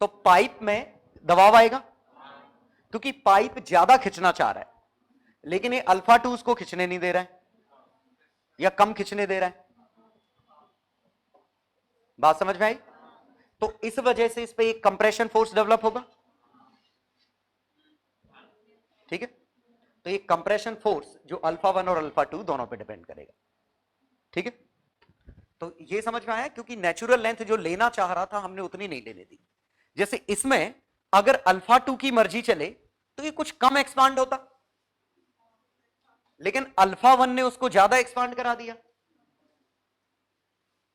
[SPEAKER 1] तो पाइप में दबाव आएगा, क्योंकि पाइप ज्यादा खींचना चाह रहा है, लेकिन ये अल्फा 2 उसको खींचने नहीं दे रहा है, या कम खींचने दे रहा है। बात समझ में आई? तो इस वजह से इस पे एक कंप्रेशन फोर्स डेवलप होगा, ठीक है, तो ये कंप्रेशन फोर्स जो अल्फा 1 और अल्फा 2 दोनों पे डिपेंड करेगा, ठीक है। तो ये समझ में आया? क्योंकि नेचुरल लेंथ जो लेना चाह रहा था हमने उतनी नहीं लेने दी। जैसे इसमें अगर अल्फा 2 की मर्जी चले तो ये कुछ कम एक्सपांड होता, लेकिन अल्फा 1 ने उसको ज्यादा एक्सपांड करा दिया,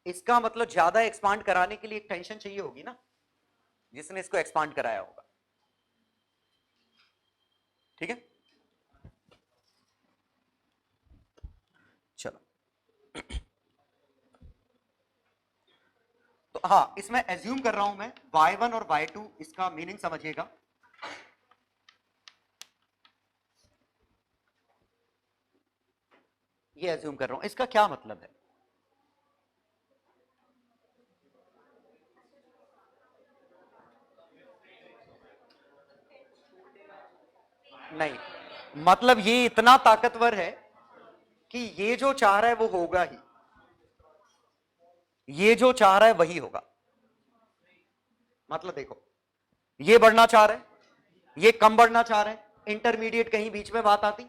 [SPEAKER 1] इसका मतलब ज्यादा एक्सपांड कराने के लिए एक टेंशन चाहिए होगी ना, जिसने इसको एक्सपांड कराया होगा। ठीक है, चलो। तो हाँ, इसमें एज्यूम कर रहा हूं मैं y1 और y2, इसका मीनिंग समझिएगा। ये एज्यूम कर रहा हूं, इसका क्या मतलब है? नहीं, मतलब ये इतना ताकतवर है कि ये जो चाह रहा है वो होगा ही, ये जो चाह रहा है वही होगा। मतलब देखो, ये बढ़ना चाह रहा है, ये कम बढ़ना चाह रहा है, इंटरमीडिएट कहीं बीच में बात आती।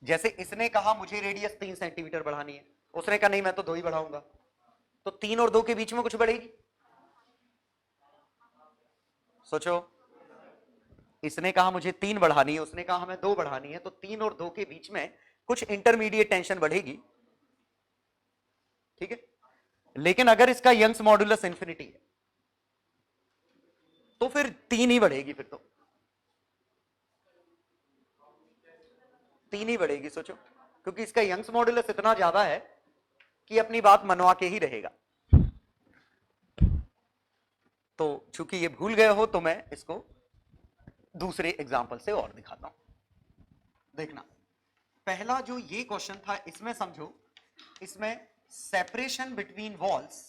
[SPEAKER 1] जैसे इसने कहा मुझे रेडियस 3 सेंटीमीटर बढ़ानी है, उसने कहा नहीं मैं तो 2 ही बढ़ाऊंगा, तो 3 और 2 के बीच में कुछ बढ़ेगी? सोचो, इसने कहा मुझे 3 बढ़ानी है, उसने कहा हमें 2 बढ़ानी है, तो 3 और 2 के बीच में कुछ इंटरमीडिएट टेंशन बढ़ेगी। ठीक है, लेकिन अगर इसका यंग्स मॉड्यूलस इंफिनिटी है तो फिर 3 ही बढ़ेगी, फिर तो 3 ही बढ़ेगी। सोचो, क्योंकि इसका यंग्स मॉड्यूलस इतना ज्यादा है कि अपनी बात मनवा के ही रहेगा। तो चूंकि ये भूल गए हो तो मैं इसको दूसरे एग्जाम्पल से और दिखाता हूं। देखना, पहला जो ये क्वेश्चन था, इसमें समझो, इसमें सेपरेशन बिटवीन वॉल्स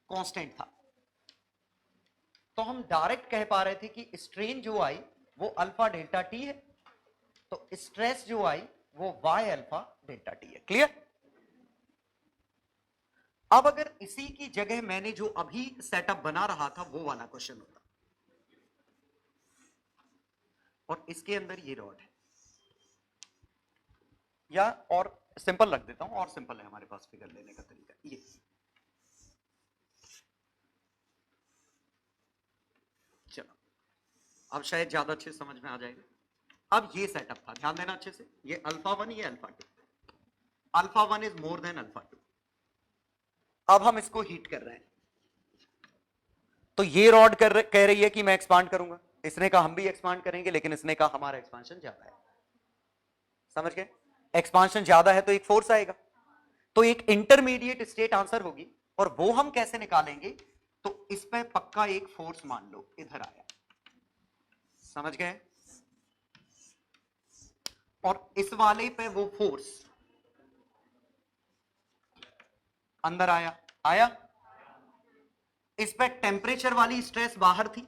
[SPEAKER 1] कांस्टेंट था, तो हम डायरेक्ट कह पा रहे थे कि स्ट्रेन जो आई वो अल्फा डेल्टा टी है, तो स्ट्रेस जो आई वो वाई अल्फा डेल्टा टी है। क्लियर? अब अगर इसी की जगह मैंने जो अभी सेटअप बना रहा था वो वाला क्वेश्चन होता, और इसके अंदर ये रॉड है, या और सिंपल रख देता हूं, और सिंपल है हमारे पास फिगर लेने का तरीका ये। चलो, अब शायद ज्यादा अच्छे समझ में आ जाएगा। अब ये सेटअप था, ध्यान देना अच्छे से, ये अल्फा 1, ये alpha 2, alpha 1 is more than alpha 2। अब हम इसको हीट कर रहे हैं, तो ये रॉड कह रही है कि मैं एक्सपांड करूंगा, इसने कहा हम भी एक्सपांड करेंगे, लेकिन इसने कहा हमारा एक्सपांशन ज्यादा है। समझ गए? एक्सपांशन ज्यादा है तो एक फोर्स आएगा, तो एक इंटरमीडिएट स्टेट आंसर होगी, और वो हम कैसे निकालेंगे? तो इस पे पक्का एक फोर्स मान लो इधर आया, समझ गए? और इस वाले पे वो फोर्स अंदर आया, आया। इस पे टेम्परेचर वाली स्ट्रेस बाहर थी,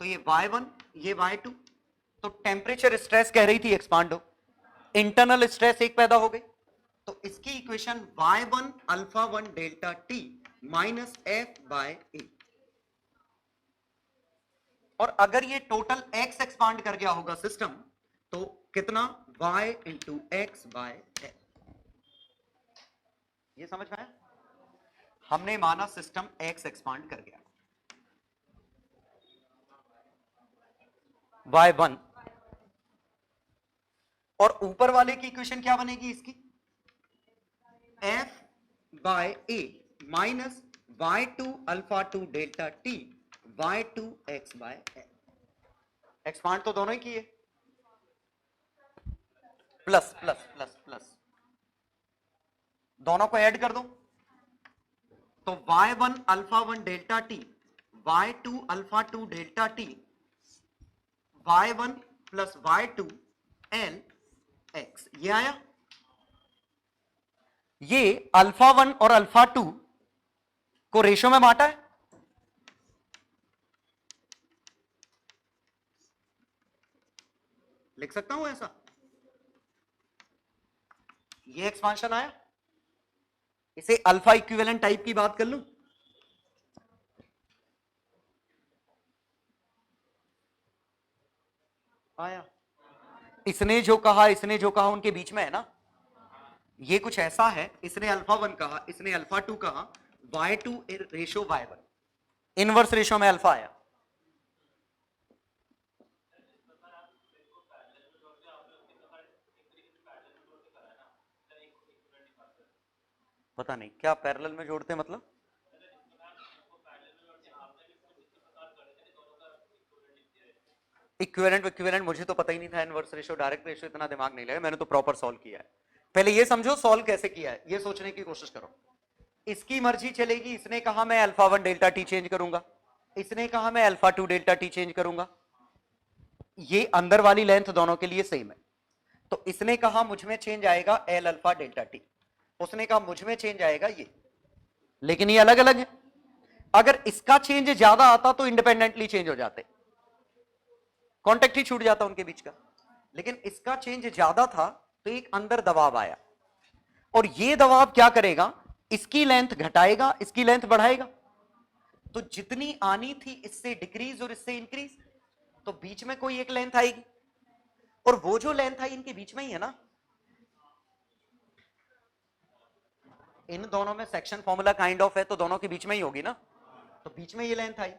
[SPEAKER 1] तो ये y1, ये y2, तो टेम्परेचर स्ट्रेस कह रही थी एक्सपांड हो, इंटरनल स्ट्रेस एक पैदा हो गई, तो इसकी equation y1 alpha 1 delta T minus F by A. और अगर ये टोटल x एक्सपांड कर गया होगा सिस्टम, तो कितना? y into x by f. ये समझ में आया? हमने माना सिस्टम x एक्सपांड कर गया, y1, और ऊपर वाले की इक्वेशन क्या बनेगी इसकी? f by A minus y2 alpha 2 delta T y2 x by F. Expand तो दोनों ही किए, प्लस प्लस प्लस प्लस, दोनों को ऐड कर दो, तो y1 alpha 1 delta T y2 alpha 2 delta T y1 plus y2 L x. ये आया, ये अल्फा 1 और अल्फा 2 को रेशो में बांटा है, लिख सकता हूं ऐसा, ये एक्सपांशन आया, इसे अल्फा इक्विवेलेंट टाइप की बात कर लूं, आया। इसने जो कहा उनके बीच में है ना, ये कुछ ऐसा है, इसने अल्फा 1 कहा, इसने अल्फा 2 कहा, y2 ratio y1, inverse ratio में अल्फा आया। पता नहीं क्या पैरेलल में जोड़ते मतलब, इक्विवेलेंट मुझे तो पता ही नहीं था, इनवर्स रेशियो डायरेक्ट रेशियो इतना दिमाग नहीं लगा, मैंने तो प्रॉपर सॉल्व किया है। पहले ये समझो सॉल्व कैसे किया है, ये सोचने की कोशिश करो। इसकी मर्जी चलेगी, इसने कहा मैं अल्फा 1 डेल्टा टी चेंज करूंगा, इसने कहा मैं अल्फा 2 डेल्टा टी चेंज करूंगा, ये अंदर वाली लेंथ दोनों के लिए सेम है। तो इसने कहा मुझ में चेंज आएगा एल अल्फा डेल्टा टी, उसने कहा मुझ में चेंज आएगा ये, लेकिन ये अलग अलग है। अगर इसका चेंज ज्यादा आता तो इंडिपेंडेंटली चेंज हो जाते, कांटेक्ट ही छूट जाता उनके बीच का, लेकिन इसका चेंज ज्यादा था तो एक अंदर दबाव आया, और ये दबाव क्या करेगा, इसकी लेंथ घटाएगा, इसकी लेंथ बढ़ाएगा। तो जितनी आनी थी इससे डिक्रीज और इससे इंक्रीज, तो बीच में कोई एक लेंथ आएगी, और वो जो लेंथ आई इनके बीच में ही है ना, इन दोनों में सेक्शन फॉर्मूला काइंड ऑफ है, तो दोनों के बीच में ही होगी ना, तो बीच में ये लेंथ आई।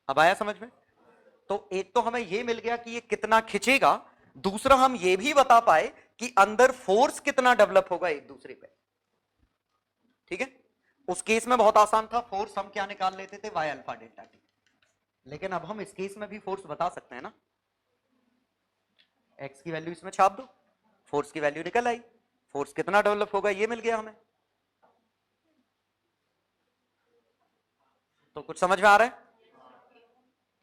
[SPEAKER 1] अब आया समझ में? तो एक तो हमें ये मिल गया कि ये कितना खिंचेगा, दूसरा हम ये भी बता पाए कि अंदर फोर्स कितना डेवलप होगा एक दूसरे पे। ठीक है, उस केस में बहुत आसान था, फोर्स हम क्या निकाल लेते थे, वाई अल्फा डेल्टा टी, लेकिन अब हम इस केस में भी फोर्स बता सकते हैं ना, एक्स की वैल्यू इसमें छाप दो, फोर्स की वैल्यू निकल आई, फोर्स कितना डेवलप होगा ये मिल गया हमें। तो कुछ समझ में आ रहा है?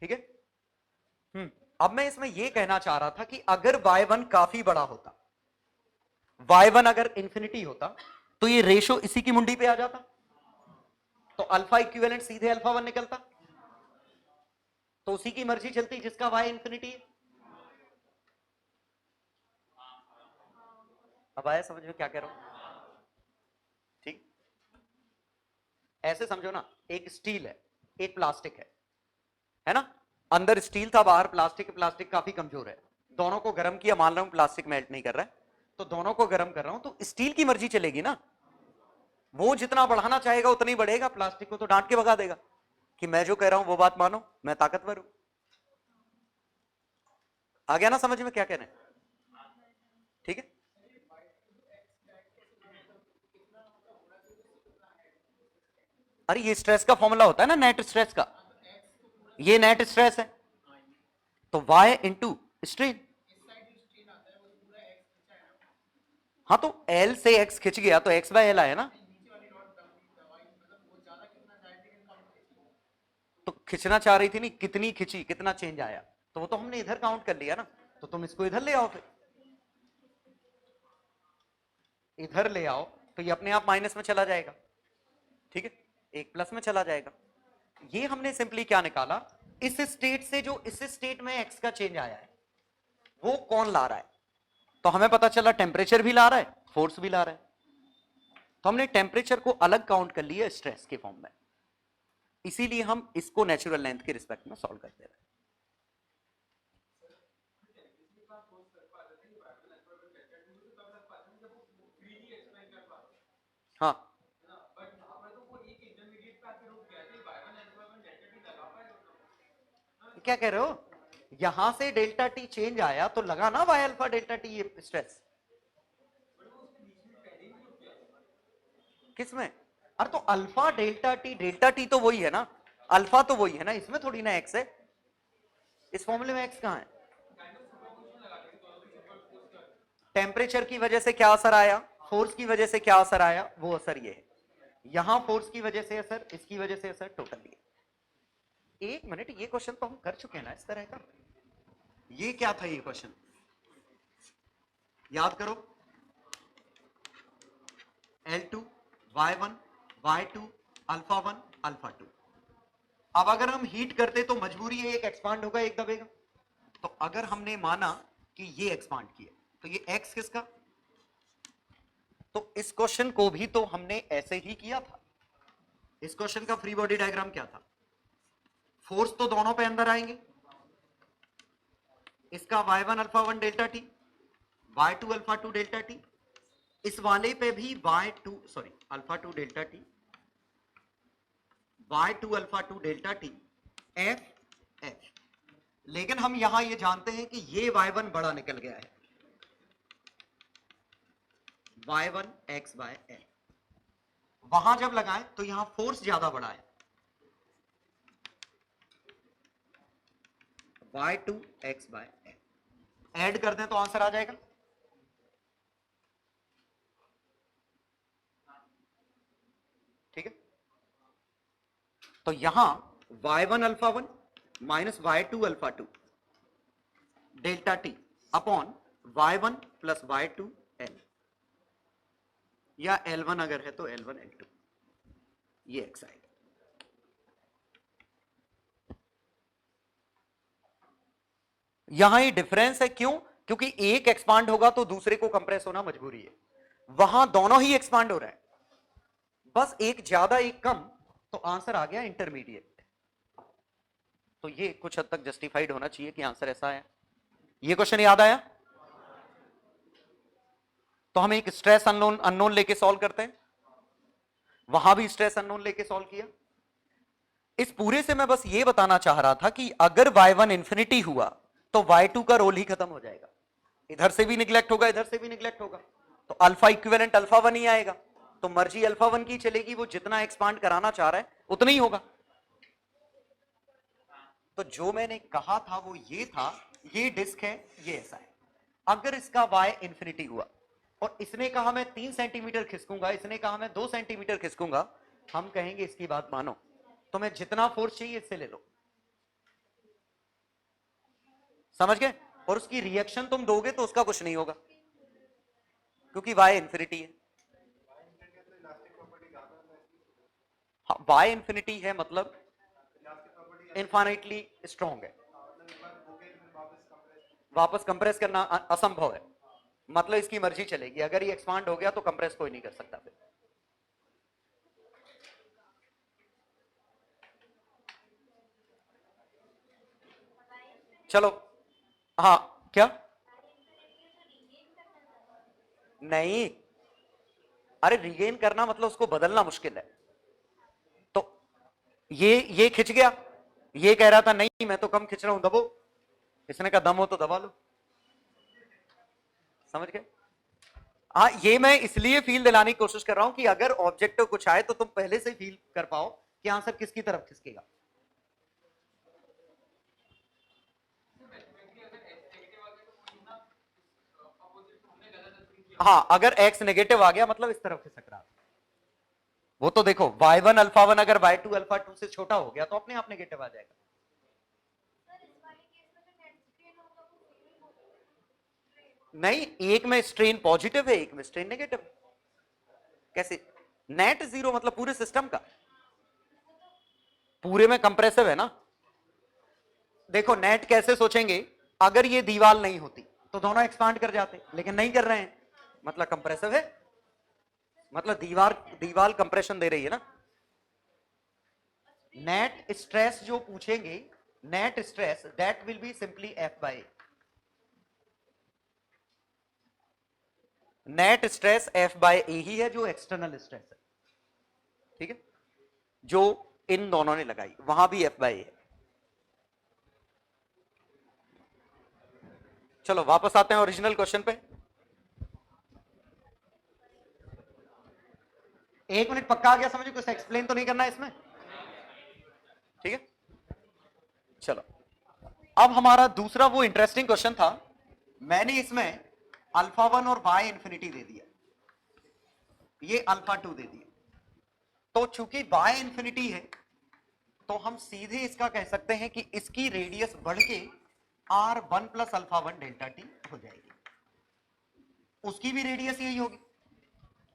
[SPEAKER 1] ठीक है। अब मैं इसमें यह कहना चाह रहा था कि अगर y1 काफी बड़ा होता, y1 अगर इंफिनिटी होता, तो ये रेशो इसी की मुंडी पे आ जाता, तो अल्फा इक्विवेलेंट सीधे अल्फा 1 निकलता, तो उसी की मर्जी चलती जिसका y इंफिनिटी है। अब आया समझ में क्या कह रहा हूं? ठीक, ऐसे समझो ना, एक स्टील है, एक प्लास्टिक है ना, अंदर स्टील था, बाहर प्लास्टिक, प्लास्टिक काफी कमजोर है, दोनों को गर्म किया, मान रहा हूं प्लास्टिक मेल्ट नहीं कर रहा है, तो दोनों को गर्म कर रहा हूं, तो स्टील की मर्जी चलेगी ना, वो जितना बढ़ाना चाहेगा उतना ही बढ़ेगा, प्लास्टिक को तो डांट के भगा देगा कि मैं जो कह रहा हूं वो बात मानो, मैं ताकतवर हूं। आ गया ना समझ में क्या कह रहे हैं? ठीक है, अरे ये स्ट्रेस का फॉर्मूला होता है ना, नेट स्ट्रेस का, ये नेट स्ट्रेस है, तो y इंटू स्ट्रेन, हाँ तो L से x खिंच गया तो x बाय L आया ना, तो खिंचना चाह रही थी नहीं, कितनी खिंची, कितना चेंज आया, तो वो तो हमने इधर काउंट कर लिया ना, तो तुम इसको इधर ले आओ, फिर इधर ले आओ तो ये अपने आप माइनस में चला जाएगा, ठीक है, एक प्लस में चला जाएगा। ये हमने सिंपली क्या निकाला, इस स्टेट से जो इस स्टेट में एक्स का चेंज आया है वो कौन ला रहा है, तो हमें पता चला टेम्परेचर भी ला रहा है, फोर्स भी ला रहा है, तो हमने टेम्परेचर को अलग काउंट कर लिया स्ट्रेस के फॉर्म में, इसीलिए हम इसको नेचुरल लेंथ के रिस्पेक्ट में सॉल्व करते रहे। हाँ, क्या कह रहे हो, यहां से डेल्टा टी चेंज आया तो लगा ना वाई अल्फा डेल्टा टी ये स्ट्रेस, किसमें, अरे तो अल्फा डेल्टा टी तो वही है ना, अल्फा तो वही है ना, इसमें थोड़ी ना एक्स है, इस फॉर्मूले में एक्स कहां है, टेम्परेचर की वजह से क्या असर आया, फोर्स की वजह से क्या असर आया, वो असर ये है, यहां फोर्स की वजह से असर, इसकी वजह से असर, टोटल ये। एक मिनट, ये क्वेश्चन तो हम कर चुके हैं ना इस तरह का, ये क्या था, ये क्वेश्चन याद करो, L2 Y1 Y2 alpha 1 alpha 2। अब अगर हम हीट करते तो मजबूरी है एक एक्सपांड होगा एक दबेगा, तो अगर हमने माना कि ये एक्सपांड किया तो ये x किसका, तो इस क्वेश्चन को भी तो हमने ऐसे ही किया था, इस क्वेश्चन का फ्री बॉडी डायग्राम क्या था, फोर्स तो दोनों पे अंदर आएंगे, इसका y1 alpha 1 delta T, y2 alpha 2 delta t, इस वाले पे भी y2 sorry alpha 2 delta T, y2 alpha 2 delta T, f f, लेकिन हम यहां ये जानते हैं कि ये y1 बड़ा निकल गया है, y1 x बाय l। वहां जब लगाए तो यहां फोर्स ज्यादा बड़ा है, y2 x bye l। Add कर दें तो आंसर आ जाएगा। ठीक है, तो यहां y1 alpha 1 minus y2 alpha 2 delta t upon y1 plus y2 l, या L1 अगर है तो L1 L2, ये x आएगा। यहां ये डिफरेंस है, क्यों? क्योंकि एक एक्सपांड होगा तो दूसरे को कंप्रेस होना मजबूरी है, वहां दोनों ही एक्सपांड हो रहे हैं, बस एक ज्यादा एक कम, तो आंसर आ गया इंटरमीडिएट। तो ये कुछ हद तक जस्टिफाइड होना चाहिए कि आंसर ऐसा है। ये क्वेश्चन याद आया? तो हम एक स्ट्रेस अननोन अननोन लेके सॉल्व करते हैं, वहां भी स्ट्रेस अननोन लेके सॉल्व किया। इस पूरे से मैं बस ये बताना चाह रहा था कि अगर y1 इंफिनिटी हुआ तो y2 का रोल ही खत्म हो जाएगा, इधर से भी निगलेक्ट होगा, इधर से भी निगलेक्ट होगा, तो अल्फा इक्विवेलेंट अल्फा 1 ही आएगा, तो मर्जी अल्फा 1 की चलेगी, वो जितना एक्सपांड कराना चाह रहा है उतना ही होगा। तो जो मैंने कहा था वो ये था, ये डिस्क है, ये ऐसा है, अगर इसका y इंफिनिटी हुआ और इसने कहा मैं 3 सेंटीमीटर खिसकूंगा, इसने कहा मैं 2 सेंटीमीटर खिसकूंगा, हम कहेंगे इसकी बात मानो, तो मैं जितना फोर्स चाहिए इससे ले लो, समझ गए? और उसकी रिएक्शन तुम दोगे तो उसका कुछ नहीं होगा, क्योंकि y इंफिनिटी है। हाँ, y इंफिनिटी है मतलब इनफाइनाइटली स्ट्रॉन्ग है, वापस कंप्रेस करना असंभव है, मतलब इसकी मर्जी चलेगी, अगर ये एक्सपांड हो गया तो कंप्रेस कोई नहीं कर सकता फिर। चलो, हाँ क्या? नहीं, अरे रिगेन करना मतलब उसको बदलना मुश्किल है। तो ये खिंच गया, ये कह रहा था नहीं मैं तो कम खिंच रहा हूं, दबो, इसने कहा दम हो तो दबा लो, समझ गए? हाँ, ये मैं इसलिए फील दिलाने की कोशिश कर रहा हूं कि अगर ऑब्जेक्टिव कुछ आए तो तुम पहले से फील कर पाओ कि आंसर किसकी तरफ खिसकेगा। हाँ, अगर x नेगेटिव आ गया मतलब इस तरफ खिसक रहा, वो तो देखो y1 अल्फा 1 अगर y2 अल्फा 2 से छोटा हो गया तो अपने आप नेगेटिव आ जाएगा। नहीं, एक में स्ट्रेन पॉजिटिव है, एक में स्ट्रेन नेगेटिव। कैसे? नेट जीरो मतलब पूरे सिस्टम का, पूरे में कंप्रेसिव है ना। देखो नेट कैसे सोचेंगे, अगर ये दीवार नहीं होती तो दोनों एक्सपांड कर जाते, लेकिन नहीं कर रहे हैं, मतलब कंप्रेसिव है, मतलब दीवार कंप्रेशन दे रही है ना। नेट स्ट्रेस जो पूछेंगे, net stress that will be simply F by, net stress F by A ही है जो एक्सटर्नल स्ट्रेस है, ठीक है, जो इन दोनों ने लगाई, वहां भी F बाय ए है। चलो वापस आते हैं ओरिजिनल क्वेश्चन पे। 1 मिनट पक्का आ गया समझ, कुछ एक्सप्लेन तो नहीं करना है इसमें, ठीक है। चलो, अब हमारा दूसरा वो इंटरेस्टिंग क्वेश्चन था, मैंने इसमें अल्फा 1 और y इंफिनिटी दे दिया, ये अल्फा 2 दे दिया, तो चूंकि y इंफिनिटी है तो हम सीधे इसका कह सकते हैं कि इसकी रेडियस बढ़ के r1 plus alpha 1 delta T हो जाएगी, उसकी भी रेडियस यही होगी,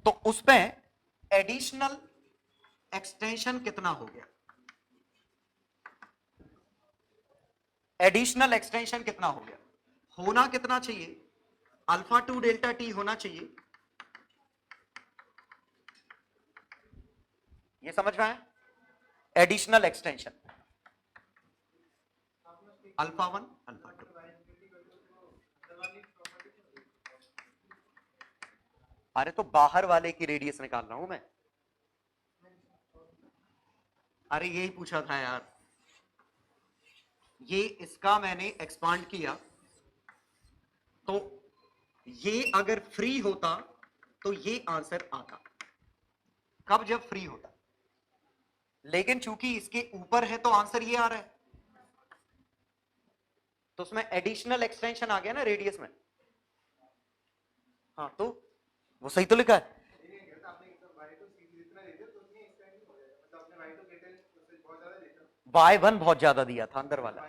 [SPEAKER 1] तो उस पर एडिशनल एक्सटेंशन कितना हो गया, एडिशनल एक्सटेंशन कितना हो गया, होना कितना चाहिए, अल्फा 2 डेल्टा टी होना चाहिए, ये समझ में आया? एडिशनल एक्सटेंशन अल्फा 1 अल्फा 2, अरे तो बाहर वाले की रेडियस निकाल रहा हूं मैं, अरे यही पूछा था यार, ये इसका मैंने एक्सपांड किया, तो ये अगर फ्री होता तो ये आंसर आता। कब? जब फ्री होता। लेकिन चूंकि इसके ऊपर है तो आंसर ये आ रहा है, तो उसमें एडिशनल एक्सटेंशन आ गया ना रेडियस में। हाँ तो वो सही तो लिखा है। y1 बहुत ज्यादा दिया था अंदर वाला,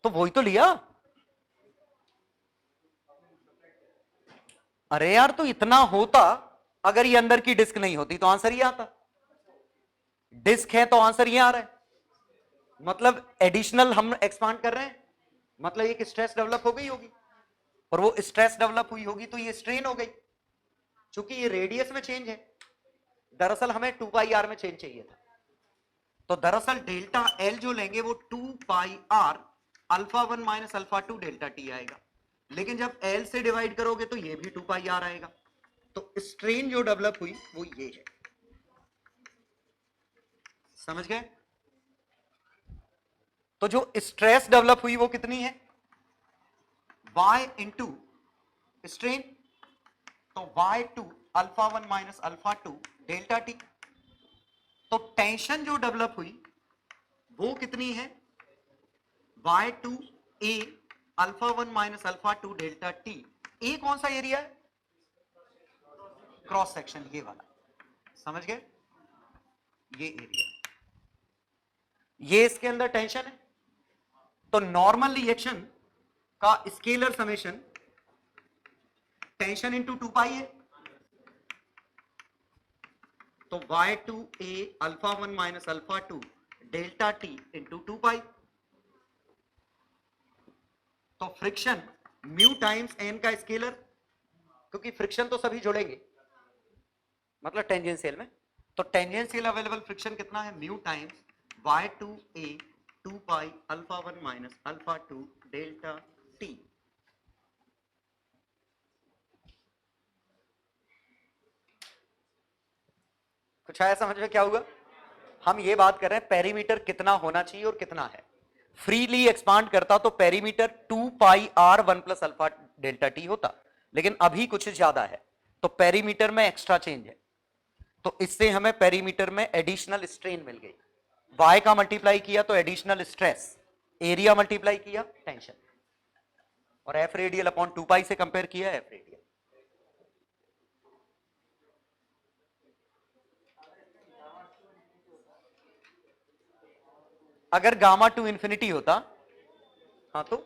[SPEAKER 1] तो वही तो लिया। अरे यार तो इतना होता, अगर ये अंदर की डिस्क नहीं होती तो आंसर ये आता। डिस्क है तो आंसर ये आ रहा है, मतलब एडिशनल हम एक्सपांड कर रहे हैं, मतलब एक स्ट्रेस डेवलप हो गई होगी, और वो स्ट्रेस डेवलप हुई होगी तो ये स्ट्रेन हो गई। चूंकि ये रेडियस में चेंज है, दरअसल हमें 2 पाई आर में चेंज चाहिए था, तो दरअसल डेल्टा एल जो लेंगे वो 2 pi R alpha 1 minus alpha 2 delta T आएगा। लेकिन जब एल से डिवाइड करोगे तो ये भी 2 पाई आर आएगा, तो स्ट्रेन जो डेवलप हुई वो ये है। समझ गए? तो जो स्ट्रेस डेवलप हुई वो कितनी है? y इंटू स्ट्रेन, तो y2 alpha 1 minus alpha 2 delta T. तो टेंशन जो डेवलप हुई वो कितनी है? y2 a alpha 1 minus alpha 2 delta T. A कौन सा एरिया है? क्रॉस सेक्शन, ये वाला। समझ गए? ये एरिया, ये इसके अंदर टेंशन है, तो नॉर्मल रिएक्शन का स्केलर समेशन टेंशन इंटू 2 पाई है, तो y2a alpha 1 minus alpha 2 delta T into 2 पाई। तो फ्रिक्शन म्यू टाइम्स एन का स्केलर, क्योंकि फ्रिक्शन तो सभी जुड़ेंगे मतलब टेंजेंशियल में, तो टेंजेंशियल अवेलेबल फ्रिक्शन कितना है? Mu times y2a 2 pi alpha 1 minus alpha 2 delta T. कुछ आया समझ में? क्या होगा? हम ये बात कर रहे हैं पेरीमीटर कितना होना चाहिए और कितना है। फ्रीली एक्सपांड करता तो perimeter 2 pi are 1 plus alpha delta t होता, लेकिन अभी कुछ ज्यादा है, तो पेरीमीटर में एक्स्ट्रा चेंज है, तो इससे हमें पेरीमीटर में एडिशनल स्ट्रेन मिल गई। y का मल्टीप्लाई किया तो एडिशनल स्ट्रेस, एरिया मल्टीप्लाई किया टेंशन, और एफ रेडियल अपॉन 2 पाई से कंपेयर किया एफ रेडियल। अगर गामा टू इंफिनिटी होता, हाँ तो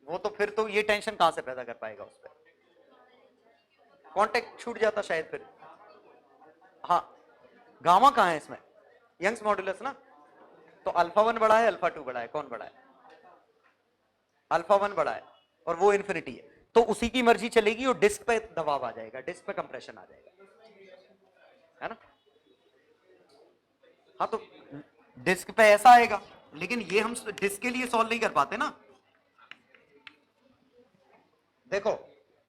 [SPEAKER 1] वो तो फिर तो ये टेंशन कहां से पैदा कर पाएगा उस पर, कांटेक्ट छूट जाता शायद फिर। हाँ, गामा कहां है इसमें? यंग्स मॉड्यूलस ना, तो अल्फा 1 बड़ा है अल्फा 2 बड़ा है, कौन बड़ा है? अल्फा 1 बड़ा है, और वो इंफिनिटी है, तो उसी की मर्जी चलेगी और डिस्क पे दबाव आ जाएगा, डिस्क पे कंप्रेशन आ जाएगा, है ना? हाँ तो डिस्क पे ऐसा आएगा, लेकिन ये हम डिस्क के लिए सॉल्व नहीं कर पाते ना। देखो,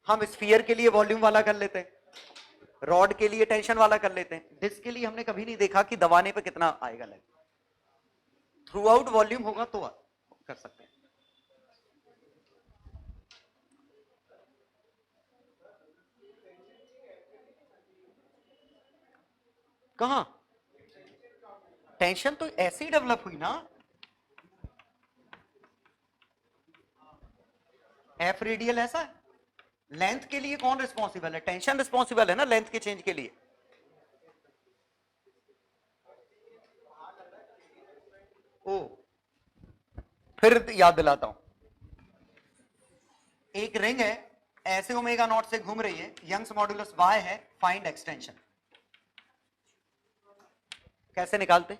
[SPEAKER 1] हम स्फीयर के लिए वॉल्यूम वाला कर लेते हैं, रॉड के लिए टेंशन वाला कर लेते हैं, डिस्क के लिए हमने कभी नहीं देखा कि दबाने पे कितना आएगा लग। थ्रू आउट वॉल्यूम होगा तो कर सकते हैं। कहां टेंशन? तो ऐसे ही डेवलप हुई ना, एफ रेडियल ऐसा है। लेंथ के लिए कौन रिस्पॉन्सिबल है? टेंशन रिस्पॉन्सिबल है ना लेंथ के चेंज के लिए। ओ, फिर याद दिलाता हूं, एक रिंग है, ऐसे ओमेगा नॉट से घूम रही है, यंग्स मॉड्यूलस y है, फाइंड एक्सटेंशन। कैसे निकालते?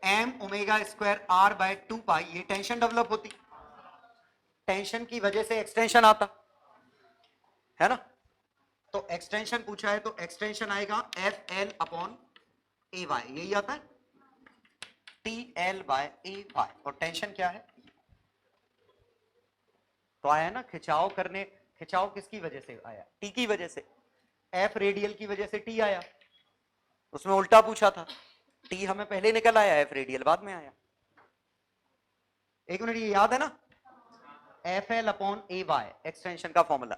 [SPEAKER 1] m omega square r by 2 pi, ये टेंशन डेवलप होती, टेंशन की वजह से एक्सटेंशन आता है ना, तो एक्सटेंशन पूछा है तो एक्सटेंशन आएगा f l upon a y, यही आता है, t l by a y, और टेंशन क्या है? तो आया ना खिंचाव करने, खिंचाव किसकी वजह से आया? टी की वजह से, एफ रेडियल की वजह से टी आया, उसमें उल्टा पूछा था, टी हमें पहले निकल आया, एफ रेडियल बाद में आया। एक मिनट, ये याद है ना, F l upon a Y extension का फॉर्मूला,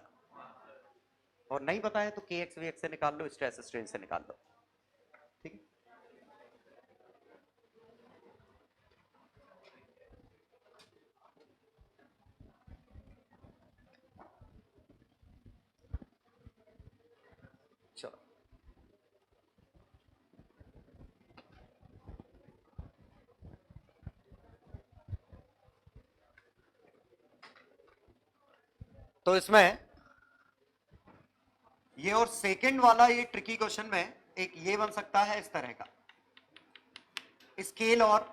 [SPEAKER 1] और नहीं पता है तो के एक्स वी एक्स से निकाल लो, स्ट्रेस स्ट्रेन से निकाल लो, ठीक है। चलो तो इसमें ये और सेकंड वाला ये ट्रिकी क्वेश्चन में एक ये बन सकता है इस तरह का स्केल, और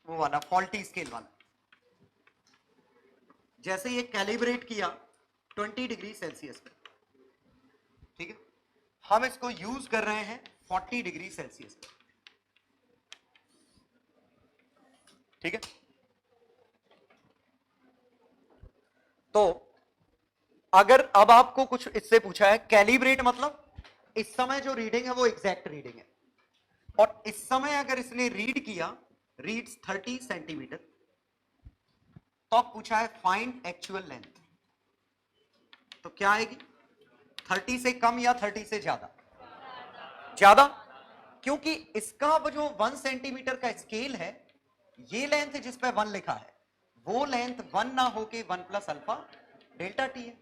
[SPEAKER 1] वो वाला फॉल्टी स्केल वाला, जैसे ये कैलिब्रेट किया 20 डिग्री सेल्सियस पे, ठीक है, हम इसको यूज कर रहे हैं 40 डिग्री सेल्सियस पे, ठीक है। तो अगर अब आपको कुछ इससे पूछा है, कैलिब्रेट मतलब इस समय जो रीडिंग है वो एग्जैक्ट रीडिंग है, और इस समय अगर इसने रीड किया, रीड्स 30 सेंटीमीटर, तो अब पूछा है फाइंड एक्चुअल लेंथ, तो क्या आएगी, 30 से कम या 30 से ज्यादा, ज्यादा, क्योंकि इसका वो जो 1 सेंटीमीटर का स्केल है, ये लेंथ जिस पे 1 लिखा है वो लेंथ 1 ना होके 1 प्लस अल्फा डेल्टा टी है,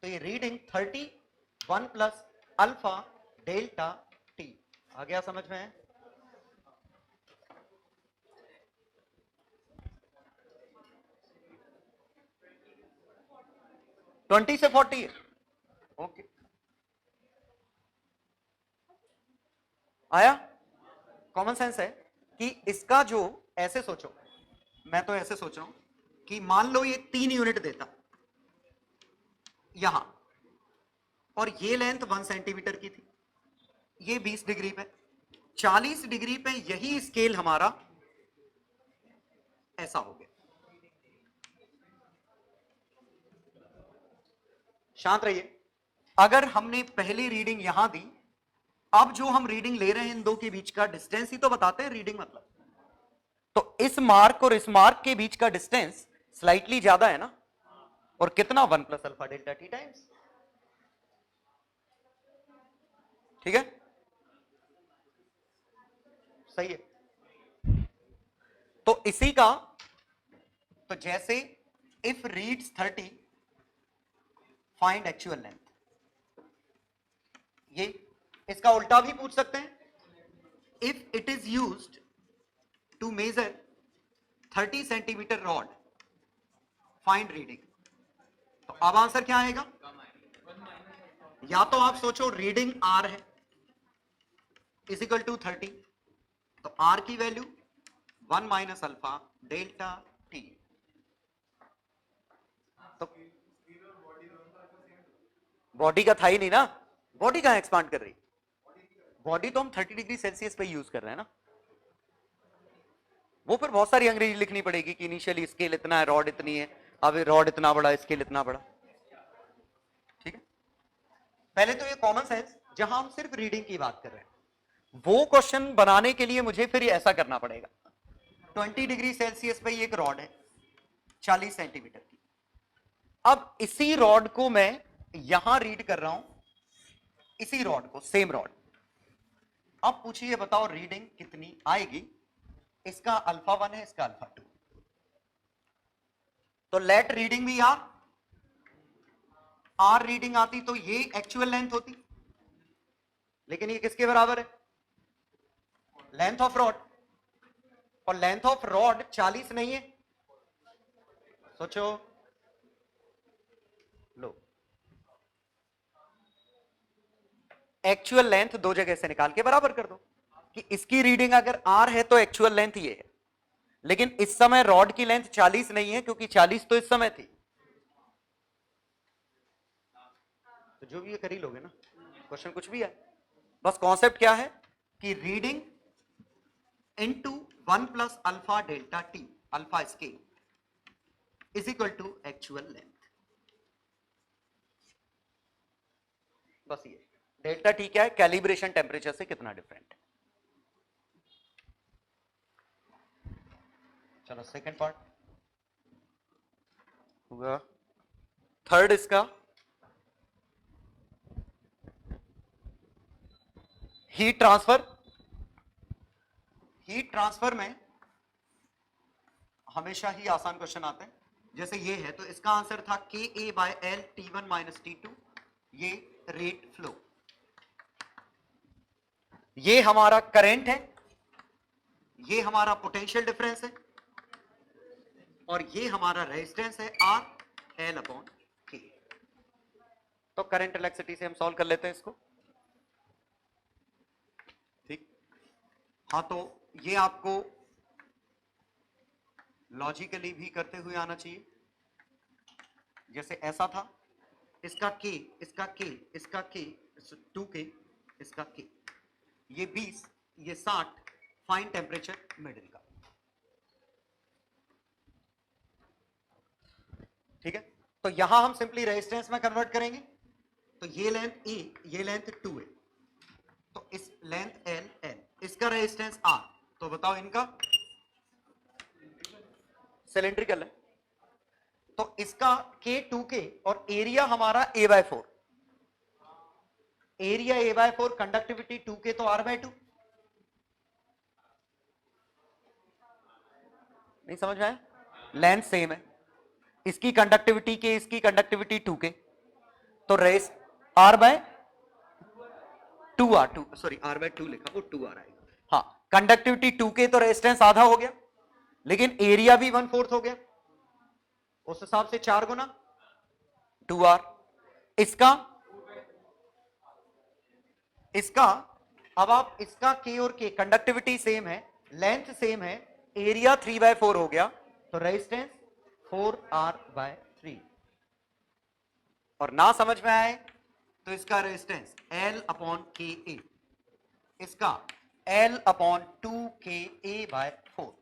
[SPEAKER 1] तो ये reading 30 1 plus alpha delta T आ गया समझ में? 20 से 40 है, ओके, आया? कॉमन सेंस है कि इसका जो, ऐसे सोचो, मैं तो ऐसे सोच रहा हूं कि मान लो ये 3 यूनिट देता यहां, और ये लेंथ 1 सेंटीमीटर की थी, ये 20 डिग्री पे, 40 डिग्री पे यही स्केल हमारा ऐसा हो गया। शांत रहिए, अगर हमने पहली रीडिंग यहां दी, अब जो हम रीडिंग ले रहे हैं इन दो के बीच का डिस्टेंस ही तो बताते हैं रीडिंग मतलब, तो इस मार्क और इस मार्क के बीच का डिस्टेंस स्लाइटली ज्यादा है ना, और कितना 1 plus alpha delta T times, ठीक है, सही है। तो इसी का, तो जैसे if reads 30 find actual length, ये इसका उल्टा भी पूछ सकते हैं, if it is used to measure 30 centimetre rod find reading, तो अब आंसर क्या आएगा, या तो आप सोचो रीडिंग आर है इज इक्वल टू 30, तो आर की value 1 minus alpha delta T, तो बॉडी का था ही नहीं ना, बॉडी कहां एक्सपांड कर रही, बॉडी तो हम 30 डिग्री सेल्सियस पे यूज कर रहे हैं ना, वो फिर बहुत सारी अंग्रेजी लिखनी पड़ेगी कि इनिशियली स्केल इतना है, रॉड इतनी है, अब रॉड इतना बड़ा, स्केल इतना बड़ा, ठीक है। पहले तो ये कॉमन सेंस, जहां हम सिर्फ रीडिंग की बात कर रहे हैं, वो क्वेश्चन बनाने के लिए मुझे फिर ऐसा करना पड़ेगा, 20 डिग्री सेल्सियस पे ये एक रॉड है 40 सेंटीमीटर की, अब इसी रॉड को मैं यहां रीड कर रहा हूं, इसी रॉड को, सेम रॉड, अब पूछिए बताओ रीडिंग कितनी आएगी, इसका अल्फा 1 है, इसका अल्फा 2, तो लेट रीडिंग भी आर रीडिंग आती तो ये एक्चुअल लेंथ होती, लेकिन ये किसके बराबर है, लेंथ ऑफ रॉड, और लेंथ ऑफ रॉड 40 नहीं है, सोचो, लो, एक्चुअल लेंथ दो जगह से निकाल के बराबर कर दो, कि इसकी रीडिंग अगर आर है तो एक्चुअल लेंथ ये है, लेकिन इस समय रॉड की लेंथ 40 नहीं है, क्योंकि 40 तो इस समय थी, तो जो भी ये कर ही लोगे ना, क्वेश्चन कुछ भी है, बस कॉन्सेप्ट क्या है कि reading into 1 plus alpha delta T, alpha scale is equal to actual length, बस ये डेल्टा टी क्या है, कैलिब्रेशन टेम्परेचर से कितना डिफरेंट है, चलो सेकंड पार्ट हुआ। थर्ड इसका हीट ट्रांसफर। हीट ट्रांसफर में हमेशा ही आसान क्वेश्चन आते हैं। जैसे ये है तो इसका आंसर था के ए by L T1 minus T2, ये रेट फ्लो। ये हमारा करंट है, ये हमारा पोटेंशियल डिफरेंस है, और ये हमारा रेजिस्टेंस है R L अपॉन K। तो करंट इलेक्ट्रिसिटी से हम सॉल्व कर लेते हैं इसको। ठीक, हाँ तो ये आपको लॉजिकली भी करते हुए आना चाहिए। जैसे ऐसा था, इसका K, इसका K, इसका K, 2K, इसका K, ये 20, ये 60, फाइन टेम्परेचर मिडिल का। ठीक है, तो यहां हम सिंपली रेजिस्टेंस में कन्वर्ट करेंगे। तो ये लेंथ A, ये लेंथ 2A, तो इस लेंथ L, इसका रेजिस्टेंस R। तो बताओ इनका सिलेंड्रिकल है, तो इसका K 2K और एरिया हमारा A/4। Area A/4, conductivity 2K, तो R/2। नहीं समझ में आया? लेंथ सेम है, इसकी कंडक्टिविटी K, इसकी कंडक्टिविटी 2K, तो रेस R/2, सॉरी R/2 लिखा, वो 2R आएगा। हाँ, कंडक्टिविटी 2K, तो रेजिस्टेंस आधा हो गया, लेकिन एरिया भी 1/4 हो गया, उस हिसाब से 4 गुना 2R। इसका अब आप इसका K और K, कंडक्टिविटी सेम है, लेंथ सेम है, एरिया 3/4 हो गया, तो रेजिस्टेंस 4R/3। और ना समझ में आए तो इसका रेजिस्टेंस L अपॉन KA, इसका L अपॉन 2KA/4,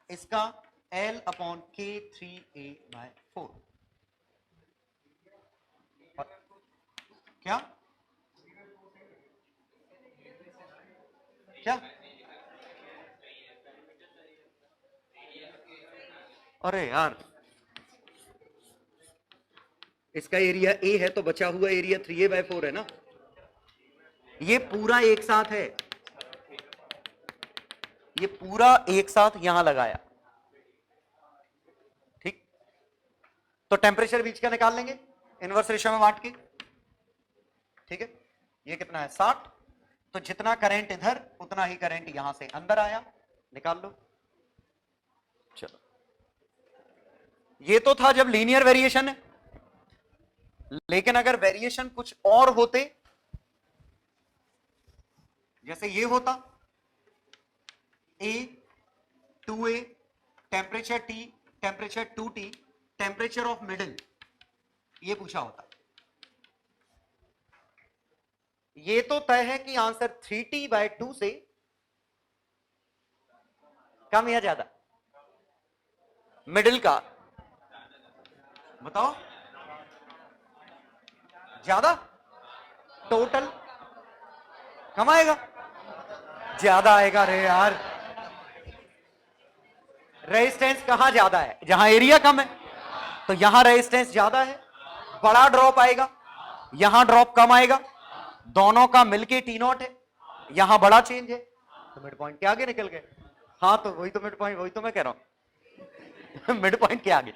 [SPEAKER 1] इसका L अपॉन K3A/4। क्या क्या? अरे यार, इसका एरिया A है तो बचा हुआ एरिया 3A/4 है ना। ये पूरा एक साथ है, ये पूरा एक साथ यहां लगाया। ठीक, तो टेम्परेचर बीच का निकाल लेंगे इनवर्स रेशियो में बांट के। ठीक है, ये कितना है 60, तो जितना करंट इधर उतना ही करंट यहां से अंदर आया, निकाल लो। चलो, ये तो था जब लीनियर वेरिएशन है, लेकिन अगर वेरिएशन कुछ और होते, जैसे ये होता A 2A, temperature T, temperature 2T, temperature of middle, ये पूछा होता। ये तो तय है कि आंसर 3T/2 से कम या ज्यादा, मिडिल का बताओ, ज्यादा, टोटल कम आएगा, ज्यादा आएगा। रे यार, रेजिस्टेंस कहां ज्यादा है? जहां एरिया कम है, तो यहां रेजिस्टेंस ज्यादा है, बड़ा ड्रॉप आएगा, यहां ड्रॉप कम आएगा, दोनों का मिलके T0 है, यहां बड़ा चेंज है, तो मिड पॉइंट के आगे निकल गए। हाँ, तो वही तो मिड पॉइंट, वही तो मैं कह रहा हूं मिड पॉइंट के आगे,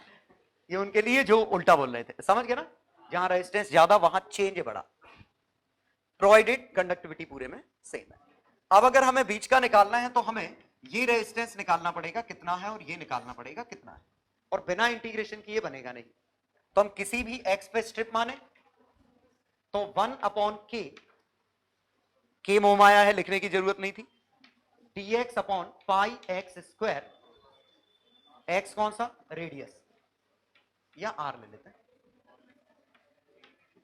[SPEAKER 1] ये उनके लिए जो उल्टा बोल रहे थे, समझ गए ना? जहां रेजिस्टेंस ज्यादा वहां चेंज है बड़ा, प्रोवाइडेड कंडक्टिविटी पूरे में सेम है। अब अगर हमें बीच का निकालना है तो हमें ये रेजिस्टेंस निकालना पड़ेगा कितना है, और ये निकालना पड़ेगा कितना है, और बिना इंटीग्रेशन किए बनेगा नहीं। तो हम किसी भी x पे स्ट्रिप माने तो 1/K, K मोमाया है, लिखने की जरूरत नहीं थी, dx upon pi x square, x कौन सा? रेडियस, या r ले लेते हैं,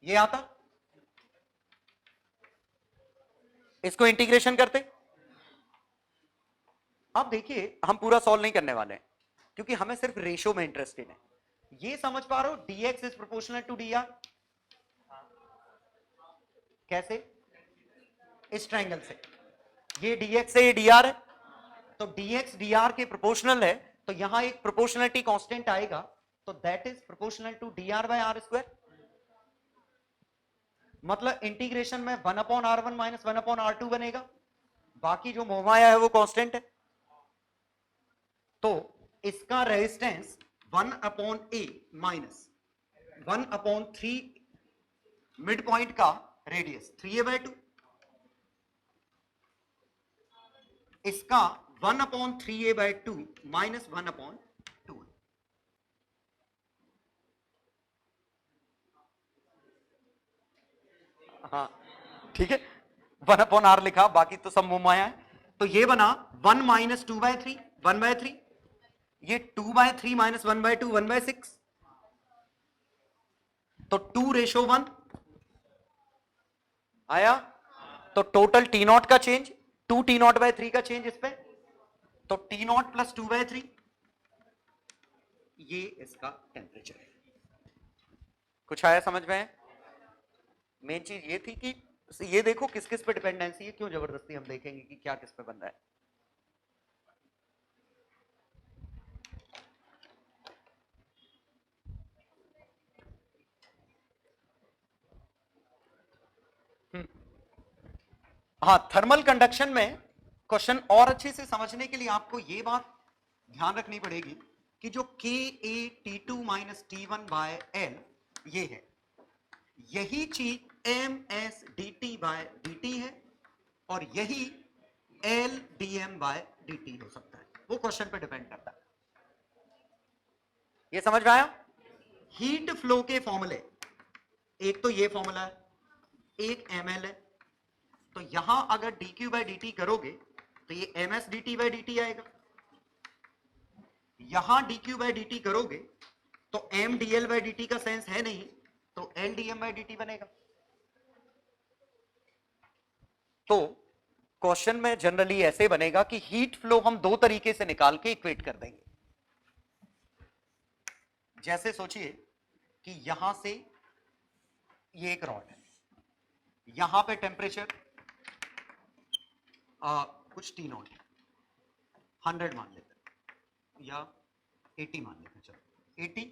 [SPEAKER 1] ये आता। इसको इंटीग्रेशन करते। अब देखिए, हम पूरा सॉल्व नहीं करने वाले हैं, क्योंकि हमें सिर्फ रेशो में इंटरेस्टेड है। ये समझ पा रहे हो, dx is proportional to dr। कैसे? इस ट्रायंगल से, ये dx से ये dr है, तो dx dr के प्रोपोर्शनल है, तो यहां एक प्रोपोर्शनलिटी कांस्टेंट आएगा, तो that is proportional to dr by R square. मतलब इंटीग्रेशन में 1/r1 माइनस 1/r2 बनेगा, बाकी जो मोहमाया है वो कांस्टेंट है। तो इसका resistance 1/a minus 1/3 mid point का रेडियस 3a/2, इसका 1/3a/2 माइनस 1/2। हाँ ठीक है, 1/r लिखा, बाकी तो सब मोहमाया है। तो ये बना 1 माइनस 2/3, 1/3, ये 2/3 माइनस 1/2, 1/6, तो 2:1 आया। तो टोटल T0 का चेंज 2T0/3 का चेंज इस पे, तो T0 प्लस 2/3, ये इसका टेम्परेचर है। कुछ आया समझ में? मेन चीज ये थी कि ये देखो किस किस पे डिपेंडेंसी है, क्यों जबरदस्ती हम देखेंगे कि क्या किस पे बन रहा है। हाँ, थर्मल कंडक्शन में क्वेश्चन और अच्छे से समझने के लिए आपको ये बात ध्यान रखनी पड़ेगी कि जो KA T2 minus T1 bye L ये है, यही चीज MS DT बाय DT है, और यही L DM बाय DT हो सकता है। वो क्वेश्चन पे डिपेंड करता है। ये समझ में आया? हीट फ्लो के फॉर्मूले, एक तो ये फॉर्मूला है, एक ml है। तो यहां अगर dq बाय dt करोगे तो ये ms dt बाय dt आएगा, यहां dq बाय dt करोगे तो m dl बाय dt का सेंस है नहीं, तो l dm बाय dt बनेगा। तो क्वेश्चन में जनरली ऐसे बनेगा कि हीट फ्लो हम दो तरीके से निकाल के इक्वेट कर देंगे। जैसे सोचिए कि यहां से ये एक रॉड है, यहां पे टेम्परेचर कुछ T0 100 मान लेते हैं या 80 मान लेते हैं, चलो 80,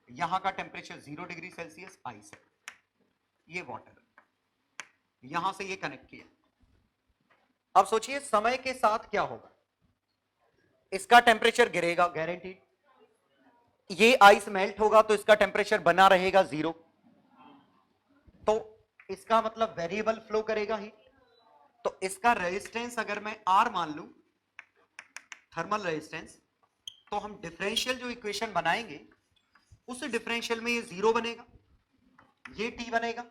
[SPEAKER 1] यहां का टेम्परेचर 0 डिग्री सेल्सियस आइस है, ये वाटर, यहां से ये कनेक्ट किया। अब सोचिए समय के साथ क्या होगा, इसका टेम्परेचर गिरेगा गारंटीड, ये आइस मेल्ट होगा तो इसका टेम्परेचर बना रहेगा 0, तो इसका मतलब वेरिएबल फ्लो करेगा हीट। तो इसका रेजिस्टेंस अगर मैं R मान लूं, थर्मल रेजिस्टेंस, तो हम डिफरेंशियल जो इक्वेशन बनाएंगे उस डिफरेंशियल में ये 0 बनेगा, ये T बनेगा,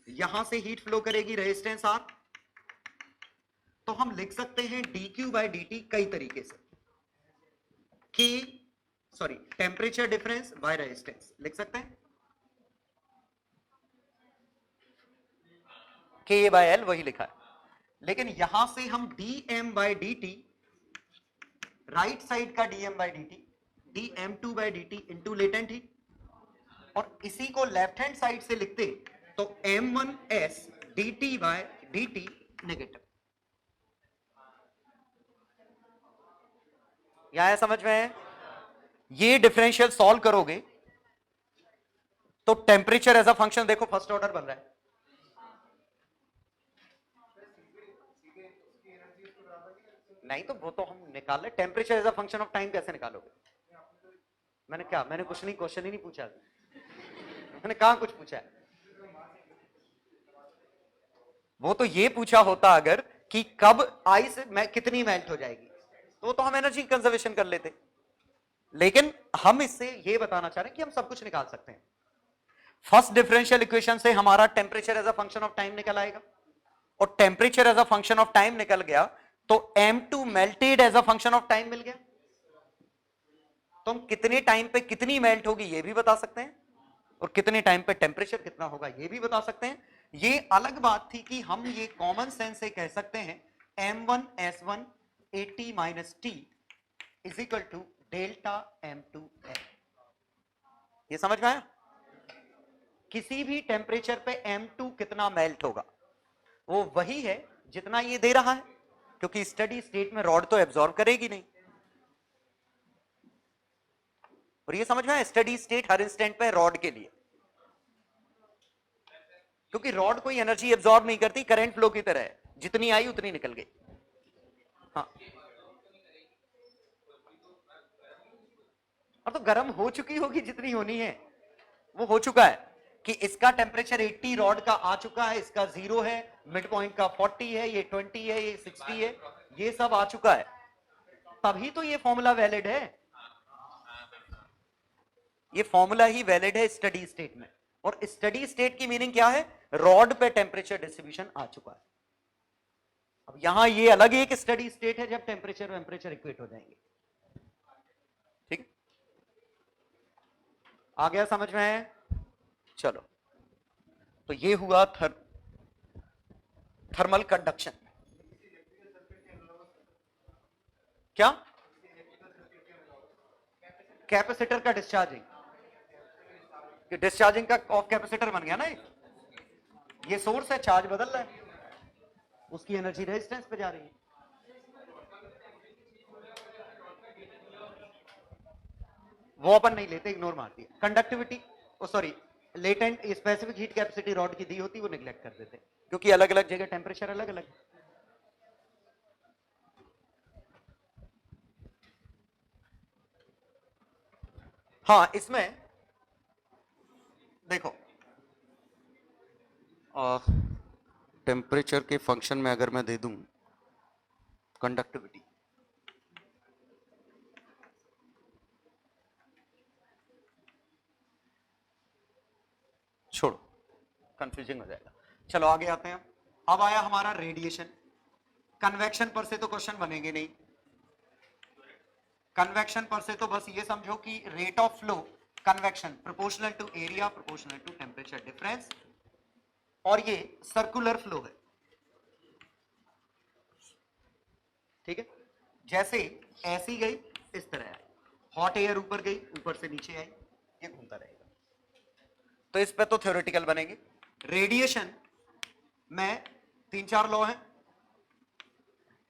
[SPEAKER 1] यहां से हीट फ्लो करेगी रेजिस्टेंस R। तो हम लिख सकते हैं dq बाय dt कई तरीके से, टेम्परेचर डिफरेंस बाय रेजिस्टेंस लिख सकते हैं, K बाय L वही लिखा है, लेकिन यहां से हम dm by dt, right side का dm by dt, dm2 by dt into latent heat, और इसी को लेफ्ट हैंड साइड से लिखते तो m1s dt by dt negative. यहां समझ में है? ये डिफरेंशियल सॉल्व करोगे तो टेम्परेचर एज अ फंक्शन देखो फर्स्ट ऑर्डर बन रहा है, नहीं तो वो तो हम निकाल ले, temperature as a function of time कैसे निकालोगे? मैंने कुछ नहीं, क्वेश्चन ही नहीं पूछा, मैंने कहा कुछ पूछा है। वो तो ये पूछा होता अगर कि कब आइस कितनी मेल्ट हो जाएगी, तो हम एनर्जी कंजर्वेशन कर लेते, लेकिन हम इससे ये बताना चाह रहे हैं कि हम सब कुछ निकाल सकते हैं। फर्स्ट डिफरेंशियल इक्वेशन से हमारा temperature as a function of time निकल आएगा, और temperature as a function of time निकल गया तो M2 melted as a function of time मिल गया, तो हम कितने टाइम पे कितनी मेल्ट होगी ये भी बता सकते हैं, और कितने टाइम पे टेम्परेचर कितना होगा ये भी बता सकते हैं। ये अलग बात थी कि हम ये कॉमन सेंस से कह सकते हैं M1S1 80 minus T is equal to delta M2L। ये समझ में आया? किसी भी टेम्परेचर पे M2 कितना मेल्ट होगा वो वही है जितना ये दे रहा है, क्योंकि स्टडी स्टेट में रॉड तो एब्जॉर्ब करेगी नहीं। और ये समझ में आया, स्टडी स्टेट हर इंस्टेंट पे रॉड के लिए, क्योंकि रॉड कोई एनर्जी एब्जॉर्ब नहीं करती, करंट फ्लो की तरह है, जितनी आई उतनी निकल गई। हाँ, और तो गर्म हो चुकी होगी जितनी होनी है, वो हो चुका है कि इसका टेम्परेचर 80 रॉड का आ चुका है, इसका 0 है, मिड पॉइंट का 40 है, ये 20 है, ये 60 है, ये सब आ चुका है, तभी तो ये फॉर्मूला वैलिड है। ये फॉर्मूला ही वैलिड है स्टडी स्टेट में। और स्टडी स्टेट की मीनिंग क्या है, रॉड पे टेम्परेचर डिस्ट्रीब्यूशन आ चुका है। अब यहां ये अलग एक स्टडी स्टेट है जब टेम्परेचर इक्वेट हो जाएंगे। ठीक है, आ गया समझ में? चलो, तो ये हुआ थर्मल कंडक्शन। क्या? कैपेसिटर का डिस्चार्जिंग, डिस्चार्जिंग का ऑफ कैपेसिटर बन गया ना, ये सोर्स है, चार्ज बदल रहा है, उसकी एनर्जी रेजिस्टेंस पे जा रही है। वो अपन नहीं लेते, इग्नोर मारती है। Conductivity, sorry, latent specific heat capacity rod की दी होती, वो निगलेक्ट कर देते, क्योंकि अलग अलग जगह टेम्परेचर अलग अलग। हाँ, इसमें देखो, टेम्परेचर के फंक्शन में अगर मैं दे दूं कंडक्टिविटी, छोड़ो, कंफ्यूजिंग हो जाएगा। चलो आगे आते हैं। अब आया हमारा रेडिएशन। कन्वेक्शन पर से तो क्वेश्चन बनेंगे नहीं, कन्वेक्शन पर से तो बस ये समझो कि rate of flow convection proportional to area proportional to temperature difference, और ये सर्कुलर फ्लो है। ठीक है, जैसे ऐसी गई इस तरह आई, हॉट एयर ऊपर गई, ऊपर से नीचे आई, ये घूमता रहेगा। तो इस पे तो थ्योरेटिकल बनेंगे। रेडिएशन में 3-4 लॉ हैं।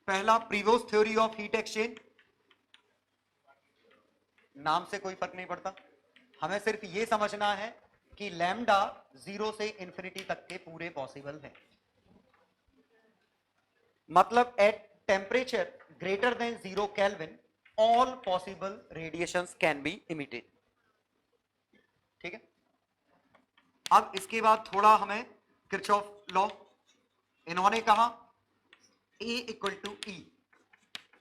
[SPEAKER 1] पहला, Prevost theory of heat exchange, नाम से कोई फर्क नहीं पड़ता, हमें सिर्फ ये समझना है कि लैम्डा 0 से इंफिनिटी तक के पूरे पॉसिबल है, मतलब at temperature greater than 0 kelvin all possible radiations can be emitted. ठीक है, अब इसके बाद थोड़ा हमें किरचॉफ लॉ, इन्होंने कहा A इक्वल टू E,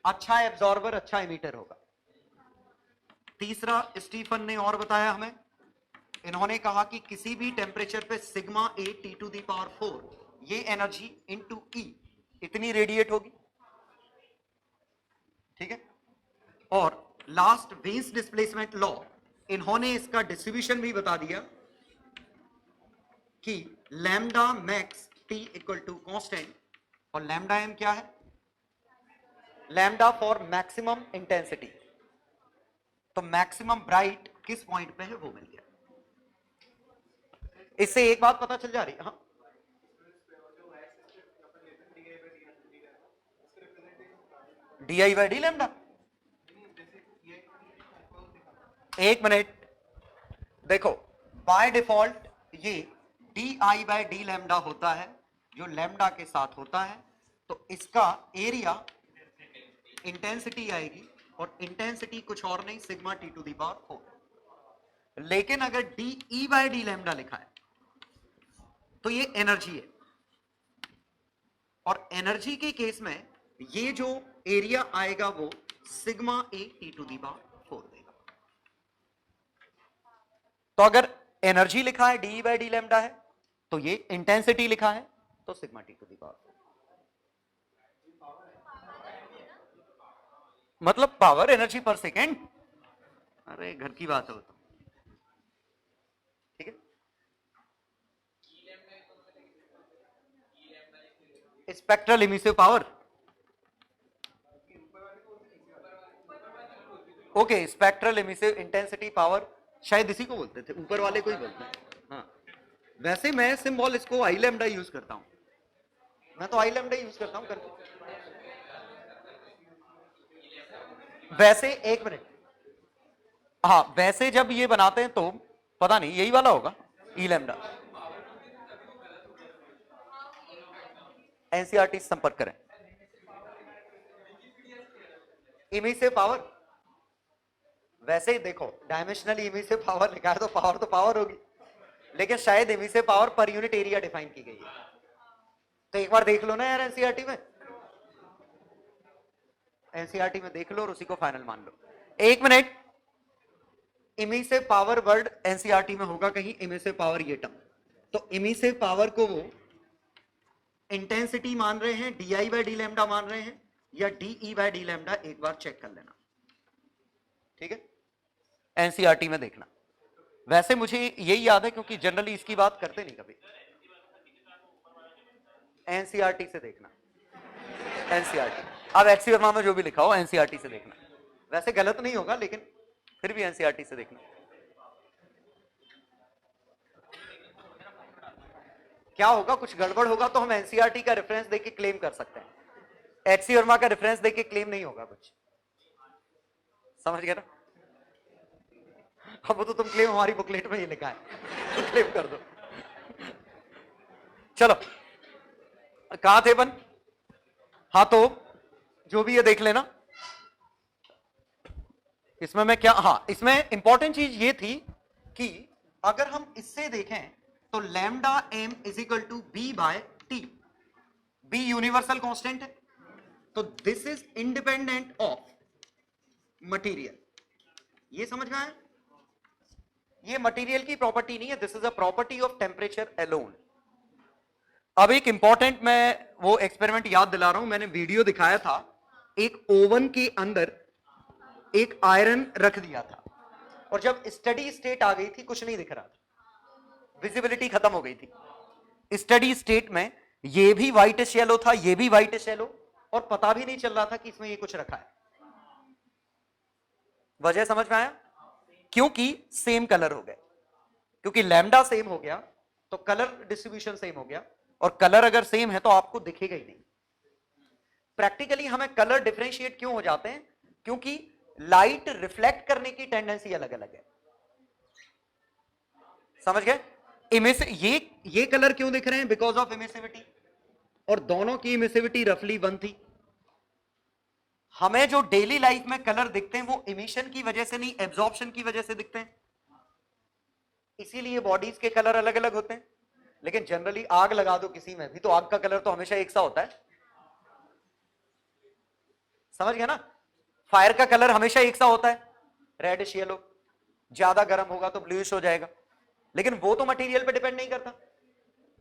[SPEAKER 1] अच्छा एब्जॉर्बर अच्छा इमीटर होगा। तीसरा, स्टीफन ने और बताया हमें, इन्होंने कहा कि किसी भी टेम्परेचर पे sigma A T to the power 4 ये एनर्जी इनटू E इतनी रेडिएट होगी। ठीक है, और लास्ट, वेन्स डिस्प्लेसमेंट लॉ, इन्होंने इसका डिस्ट्रीब्यूशन भी बता दिया कि lambda max T equal to constant, और लैम्डा एम क्या है, लैम्डा फॉर मैक्सिमम इंटेंसिटी, तो मैक्सिमम ब्राइट किस पॉइंट पे है वो मिल गया। इससे एक बात पता चल जा रही है, हाँ, DI/D लैम्डा। एक मिनट, देखो, बाय डिफॉल्ट ये DI/D लैम्डा होता है, जो लैम्डा के साथ होता है, तो इसका एरिया इंटेंसिटी आएगी, और इंटेंसिटी कुछ और नहीं, sigma T to the power 4। लेकिन अगर DE/D लैम्डा लिखा है तो ये एनर्जी है, और एनर्जी के केस में ये जो एरिया आएगा वो sigma A T to the power 4 देगा। तो अगर एनर्जी लिखा है DE/D लैम्डा है, तो ये इंटेंसिटी लिखा है तो sigma T to the power 4, मतलब पावर एनर्जी पर सेकेंड। अरे घर की बात है वो तो। ठीक है, spectral emissive power, okay, spectral emissive intensity power, शायद इसी को बोलते थे, ऊपर वाले को ही बोलते हैं। हाँ, वैसे मैं सिंबल इसको आई लैम्डा यूज करता हूं, मैं तो आई लैम्डा यूज करता हूं करके। वैसे एक मिनट, हाँ वैसे जब ये बनाते हैं तो पता नहीं यही वाला होगा ई लैम्डा। एनसीईआरटी से संपर्क करें। इमिसिव पावर, वैसे ही देखो डायमेंशनल इमिसिव पावर लिखा है तो पावर होगी, लेकिन शायद emissive power per unit area define की गई है। तो एक बार देख लो ना यार एनसीईआरटी में, एनसीईआरटी में देख लो और उसी को फाइनल मान लो। एक minute, emissive power word NCERT में होगा कहीं, इमिसिव पावर ये टर्म, तो इमिसिव पावर को वो इंटेंसिटी मान रहे हैं, डीआई बाय डी लैम्डा मान रहे हैं या डीई बाय डी लैम्डा, एक बार चेक कर लेना, ठीक है, एनसीईआरटी में देखना। वैसे मुझे यही याद है क्योंकि जनरली इसकी बात करते नहीं कभी। एनसीईआरटी से देखना, एनसीईआरटी, अब एचसी वर्मा में जो भी लिखा हो एनसीईआरटी से देखना, वैसे गलत नहीं होगा लेकिन फिर भी एनसीईआरटी से देखना। क्या होगा, कुछ गड़बड़ होगा तो हम एनसीईआरटी का रेफरेंस देके क्लेम कर सकते हैं, एचसी वर्मा का रेफरेंस देके क्लेम नहीं होगा कुछ, समझ गए ना। अब वो तो तुम क्लेम हमारी बुकलेट में ही लिखा है तो क्लेम कर दो। चलो कहां थे अपन, हाँ तो जो भी ये देख लेना, इसमें मैं क्या, हाँ इसमें इंपॉर्टेंट चीज ये थी कि अगर हम इससे देखें तो lambda m is equal to B by T, B universal constant है, तो this is independent of material, ये समझ में आया, ये मटेरियल की प्रॉपर्टी नहीं है, this is a property of temperature alone. अब एक इंपॉर्टेंट मैं वो एक्सपेरिमेंट याद दिला रहा हूं, मैंने वीडियो दिखाया था, एक ओवन के अंदर एक आयरन रख दिया था और जब स्टडी स्टेट आ गई थी कुछ नहीं दिख रहा था, विजिबिलिटी खत्म हो गई थी। स्टडी स्टेट में ये भी व्हाइटिश येलो था, ये भी व्हाइटिश येलो, और पता भी नहीं चल रहा था कि इसमें ये कुछ रखा है। वजह समझ में आया, क्योंकि सेम कलर हो गए, क्योंकि लैम्डा सेम हो गया तो कलर डिस्ट्रीब्यूशन सेम हो गया, और कलर अगर सेम है तो आपको दिखेगा ही नहीं। प्रैक्टिकली हमें कलर डिफरेंशिएट क्यों हो जाते हैं, क्योंकि लाइट रिफ्लेक्ट करने की टेंडेंसी अलग अलग है, समझ गए। ये कलर क्यों दिख रहे हैं, बिकॉज ऑफ इमिसिविटी, और दोनों की इमिसिविटी रफली 1 थी। हमें जो डेली लाइफ में कलर दिखते हैं वो इमिशन की वजह से नहीं, एब्जॉर्प्शन की वजह से दिखते हैं, इसीलिए बॉडीज के कलर अलग अलग होते हैं। लेकिन जनरली आग लगा दो किसी में भी तो आग का कलर तो हमेशा एक सा होता है, समझ गए ना, फायर का कलर हमेशा एक सा होता है, रेडिश येलो, ज्यादा गर्म होगा तो ब्लूइश हो जाएगा, लेकिन वो तो मटेरियल पे डिपेंड नहीं करता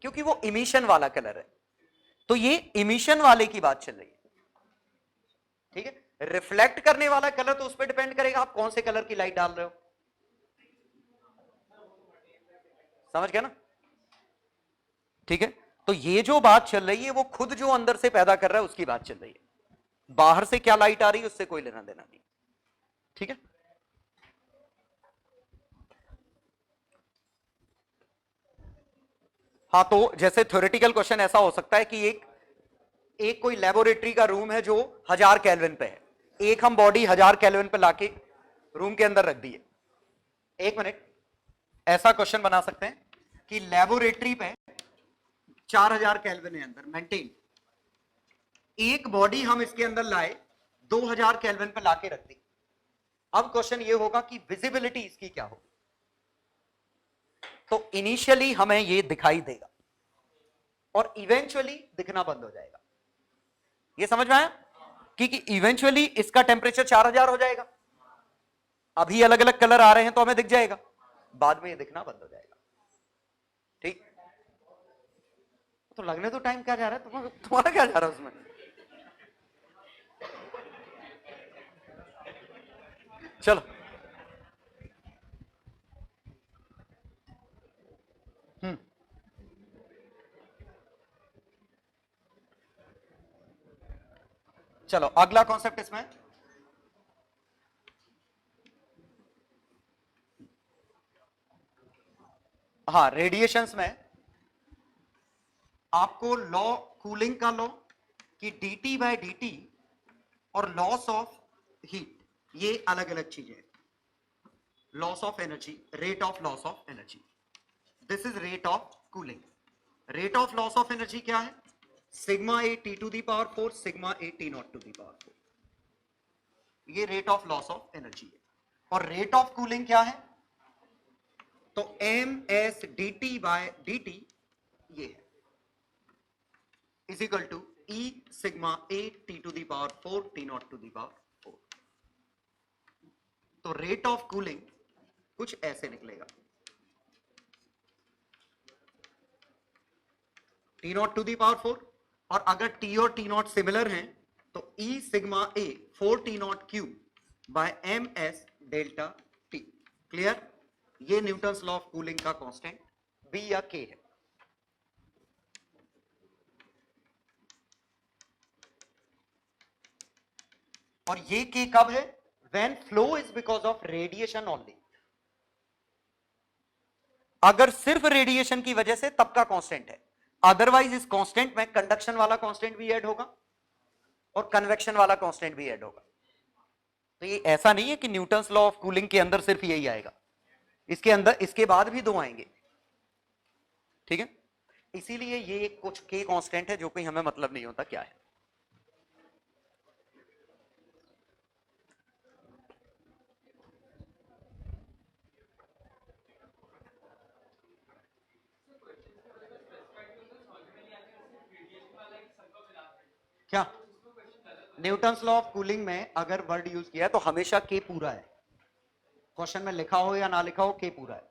[SPEAKER 1] क्योंकि वो इमिशन वाला कलर है। तो ये इमिशन वाले की बात चल रही है, ठीक है। रिफ्लेक्ट करने वाला कलर तो उस पर डिपेंड करेगा आप कौन से कलर की लाइट डाल रहे हो, समझ गया ना, ठीक है। तो ये जो बात चल रही है वो खुद जो अंदर से पैदा कर रहा है उसकी बात चल रही है, बाहर से क्या लाइट आ रही है उससे कोई लेना देना नहीं, ठीक है। हाँ तो जैसे थ्योरेटिकल क्वेश्चन ऐसा हो सकता है कि एक कोई लेबोरेटरी का रूम है जो 1000 केल्विन पे है, एक हम बॉडी 1000 केल्विन पे लाके रूम के अंदर रख दी है। एक मिनट, ऐसा क्वेश्चन बना सकते हैं कि लेबोरेटरी पे 4000 केल्विन है अंदर मेंटेन, एक बॉडी हम इसके अंदर लाए 2000 केल्विन पे लाके रख दी। अब क्वेश्चन ये होगा कि विजिबिलिटी इसकी क्या हो, तो इनिशियली हमें ये दिखाई देगा और इवेंचुअली दिखना बंद हो जाएगा, ये समझ में आया, क्योंकि इवेंचुअली इसका टेम्परेचर 4000 हो जाएगा, अभी अलग अलग कलर आ रहे हैं तो हमें दिख जाएगा, बाद में ये दिखना बंद हो जाएगा, ठीक। तो लगने तो टाइम क्या जा रहा है, तुम्हारा क्या जा रहा है उसमें, चलो चलो अगला कॉन्सेप्ट इसमें, हाँ रेडिएशंस में आपको लॉ, कूलिंग का लॉ कि dt बाय dt और लॉस ऑफ हीट, ये अलग अलग चीजें हैं। Loss of energy, rate of loss of energy, this is rate of cooling. Rate of loss of energy क्या है? Sigma A T to the power 4 sigma A T not to the power 4, ये rate of loss of energy है। और rate of cooling क्या है? तो M S D T by D T ये है, is equal to E sigma A T to the power 4 T not to the power 4। तो rate of cooling कुछ ऐसे निकलेगा, T not to the power 4, और अगर टी और T not similar हैं तो E sigma A 4 T not Q by M S delta T. Clear? ये न्यूटन्स लॉ ऑफ कूलिंग का कांस्टेंट बी या के है। और ये के कब है? When flow is because of radiation only. अगर सिर्फ रेडिएशन की वजह से तब का कांस्टेंट है, अदरवाइज इस कांस्टेंट में कंडक्शन वाला कांस्टेंट भी ऐड होगा और कन्वेक्शन वाला कांस्टेंट भी ऐड होगा। तो ये ऐसा नहीं है कि न्यूटन्स लॉ ऑफ कूलिंग के अंदर सिर्फ यही आएगा, इसके अंदर इसके बाद भी दो आएंगे। ठीक है, इसीलिए ये कुछ के कांस्टेंट है जो कोई हमें मतलब नहीं होता क्या है। क्या न्यूटन्स लॉ ऑफ कूलिंग में अगर वर्ड यूज किया है तो हमेशा के पूरा है, क्वेश्चन में लिखा हो या ना लिखा हो के पूरा है।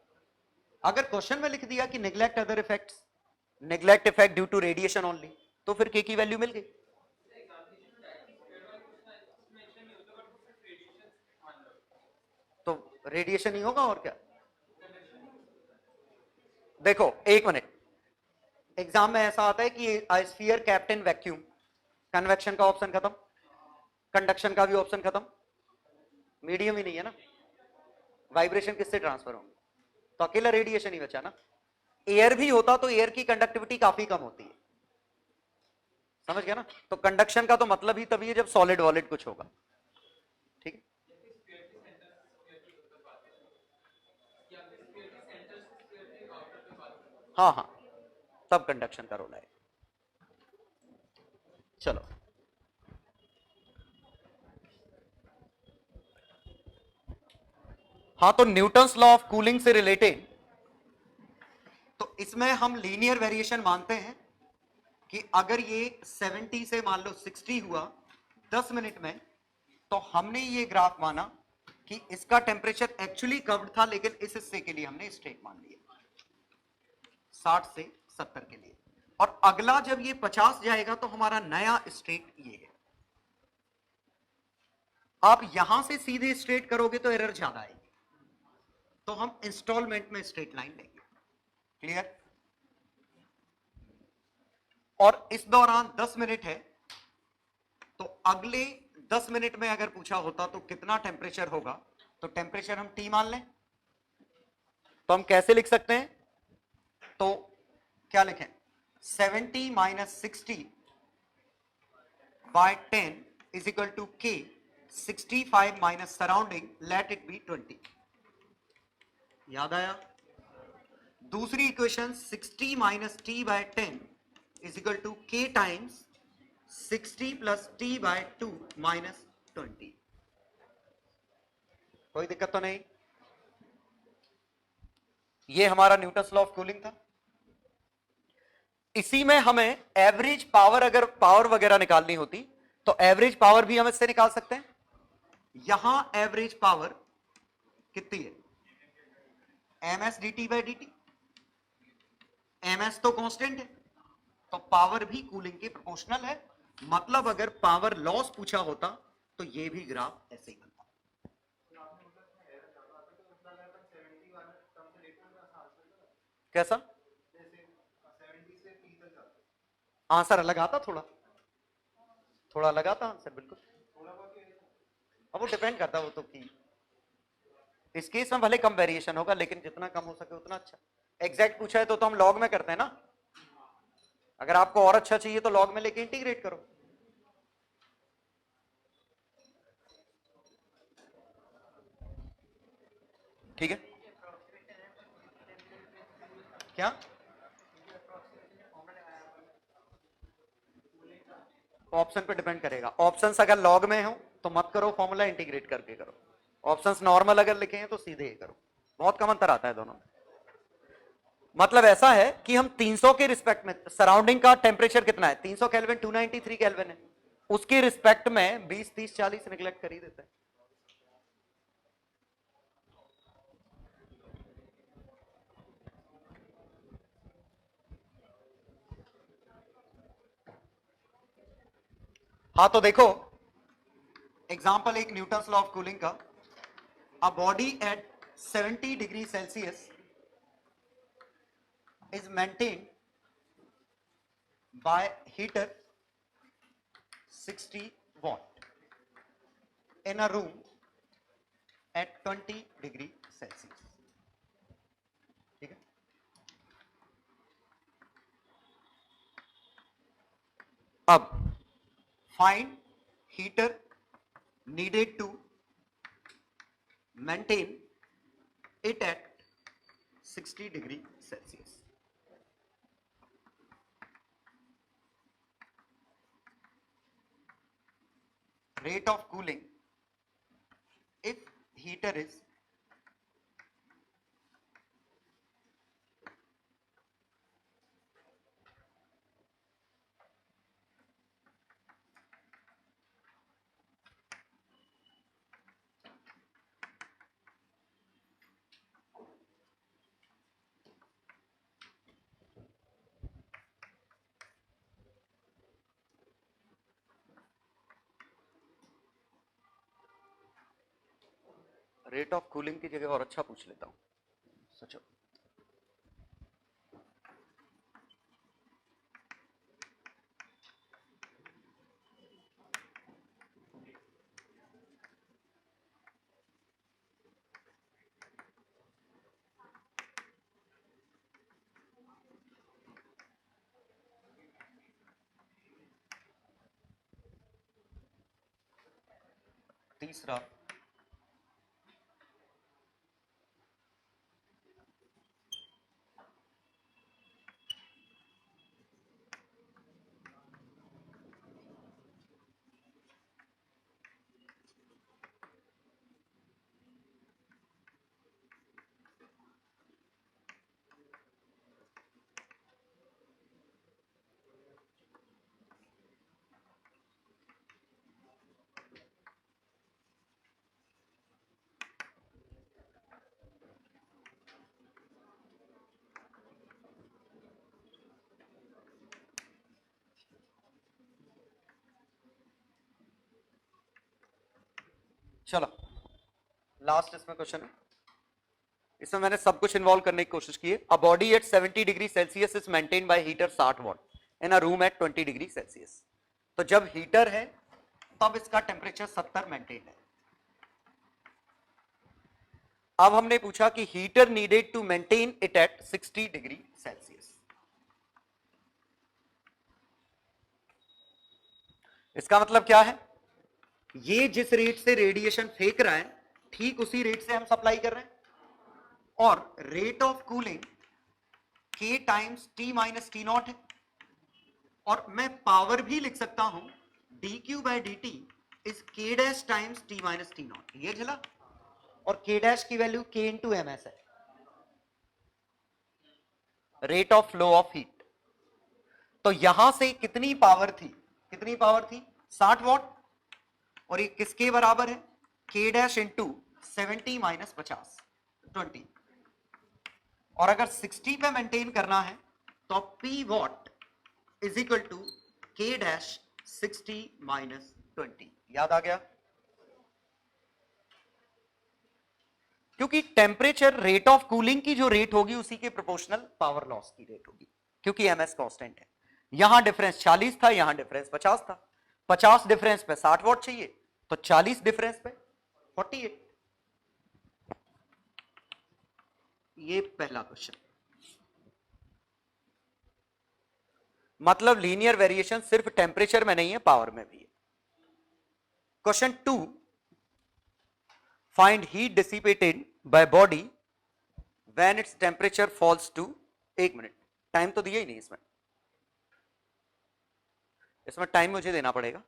[SPEAKER 1] अगर क्वेश्चन में लिख दिया कि neglect other effects, neglect effect due to radiation only, तो फिर के की वैल्यू मिल गई। तो रेडिएशन ही होगा और क्या। देखो एक मिनट, एग्जाम में ऐसा आता है कि sphere kept in vacuum, convection का ऑप्शन खत्म, कंडक्शन का भी ऑप्शन खत्म, मीडियम ही नहीं है ना, वाइब्रेशन किससे ट्रांसफर होंगे, तो अकेला रेडिएशन ही बचा ना। एयर भी होता तो एयर की कंडक्टिविटी काफी कम होती है, समझ गया ना। तो कंडक्शन का तो मतलब ही तभी है जब सॉलिड वॉलिड कुछ होगा। ठीक है, हाँ हाँ, तब कंडक्शन का रोल है। चलो हाँ, तो न्यूटन्स लॉ ऑफ कूलिंग से रिलेटेड, तो इसमें हम लीनियर वेरिएशन मानते हैं कि अगर ये 70 से मान लो 60 हुआ 10 मिनट में, तो हमने ये ग्राफ माना कि इसका टेम्परेचर एक्चुअली कर्व्ड था, लेकिन इस हिस्से के लिए हमने स्ट्रेट मान लिया 60 से 70 के लिए। और अगला जब ये 50 जाएगा तो हमारा नया स्ट्रेट ये है। आप यहां से सीधे स्ट्रेट करोगे तो एरर ज्यादा आएगी, तो हम इंस्टॉलमेंट में स्ट्रेट लाइन लेंगे। क्लियर? और इस दौरान 10 मिनट है, तो अगले 10 मिनट में अगर पूछा होता तो कितना टेम्परेचर होगा, तो टेम्परेचर हम T मान लें। तो हम कैसे लिख सकते हैं? तो क्या लिखें? 70 माइनस 60 by 10 is equal to K 65 minus surrounding, let it be 20। याद आया? दूसरी equation 60 minus T by 10 is equal to K times 60 plus T by 2 minus 20। कोई दिक्कत तो नहीं? ये हमारा न्यूटन्स लॉ ऑफ कूलिंग था। इसी में हमें एवरेज पावर, अगर पावर वगैरह निकालनी होती तो एवरेज पावर भी हम इससे निकाल सकते हैं। यहां एवरेज पावर कितनी है? M S D T by D T. M S तो कांस्टेंट है, तो पावर भी कूलिंग के प्रोपोर्शनल है। मतलब अगर पावर लॉस पूछा होता तो ये भी ग्राफ ऐसे ही बनता। कैसा आंसर अलग आता? थोड़ा अलग आता आंसर, बिल्कुल। अब वो डिपेंड करता है, वो तो कि इस केस में भले कम वेरिएशन होगा, लेकिन जितना कम हो सके उतना अच्छा। एग्जैक्ट पूछा है तो हम लॉग में करते हैं ना। अगर आपको और अच्छा चाहिए तो लॉग में लेके इंटीग्रेट करो। ठीक है क्या? ऑप्शन पे डिपेंड करेगा। ऑप्शंस अगर लॉग में हो तो मत करो फॉर्मूला, इंटीग्रेट करके करो। ऑप्शंस नॉर्मल अगर लिखे हैं तो सीधे ही करो, बहुत कम अंतर आता है दोनों में। मतलब ऐसा है कि हम 300 के रिस्पेक्ट में, सराउंडिंग का टेम्परेचर कितना है 300 केल्विन, 293 केल्विन है, उसके रिस्पेक्ट में 20 30 40 निगलेक्ट कर ही देते हैं। हाँ तो देखो एग्जांपल एक न्यूटन्स लॉ ऑफ कूलिंग का। अ body at 70 degree Celsius is maintained by heater 60 watt in a room at 20 degree Celsius. ठीक है, अब find heater needed to maintain it at 60 degree Celsius. Rate of cooling if heater is rate of cooling की जगह और अच्छा पूछ लेता हूं, सोचो। तीसरा चलो लास्ट इसमें क्वेश्चन है, इसमें मैंने सब कुछ इन्वॉल्व करने की कोशिश की है। A body at 70 degree Celsius is maintain by heater 60 watt in a room at 20 degree Celsius. तो जब हीटर है तब इसका टेम्परेचर 70 मेंटेन है। अब हमने पूछा कि heater needed to maintain it at 60 degree Celsius. इसका मतलब क्या है, ये जिस रेट से रेडिएशन फेंक रहा है ठीक उसी रेट से हम सप्लाई कर रहे हैं, और rate of cooling K times T minus T not है। और मैं पावर भी लिख सकता हूं dQ by dt is K dash times T minus T not, ये झला। और K डैश की वैल्यू K इंटू ms है, rate of flow of heat. तो यहां से कितनी पावर थी, कितनी पावर थी 60 वॉट, और ये किसके बराबर है K डैश इंटू 70 माइनस 50 20। और अगर 60 पे मेंटेन करना है तो P watt is equal to K dash 60 minus 20। याद आ गया, क्योंकि टेम्परेचर रेट ऑफ कूलिंग की जो रेट होगी उसी के प्रोपोर्शनल पावर लॉस की रेट होगी, क्योंकि ms कांस्टेंट है। यहां डिफरेंस 40 था, यहां डिफरेंस 50 था। 50 डिफरेंस पे 60 वॉट चाहिए, तो 40 डिफरेंस पे 48। ये पहला क्वेश्चन। मतलब लीनियर वेरिएशन सिर्फ टेम्परेचर में नहीं है, पावर में भी है। Question 2, find heat dissipated by body when its temperature falls to, एक मिनट, टाइम तो दिया ही नहीं इसमें, इसमें टाइम मुझे देना पड़ेगा,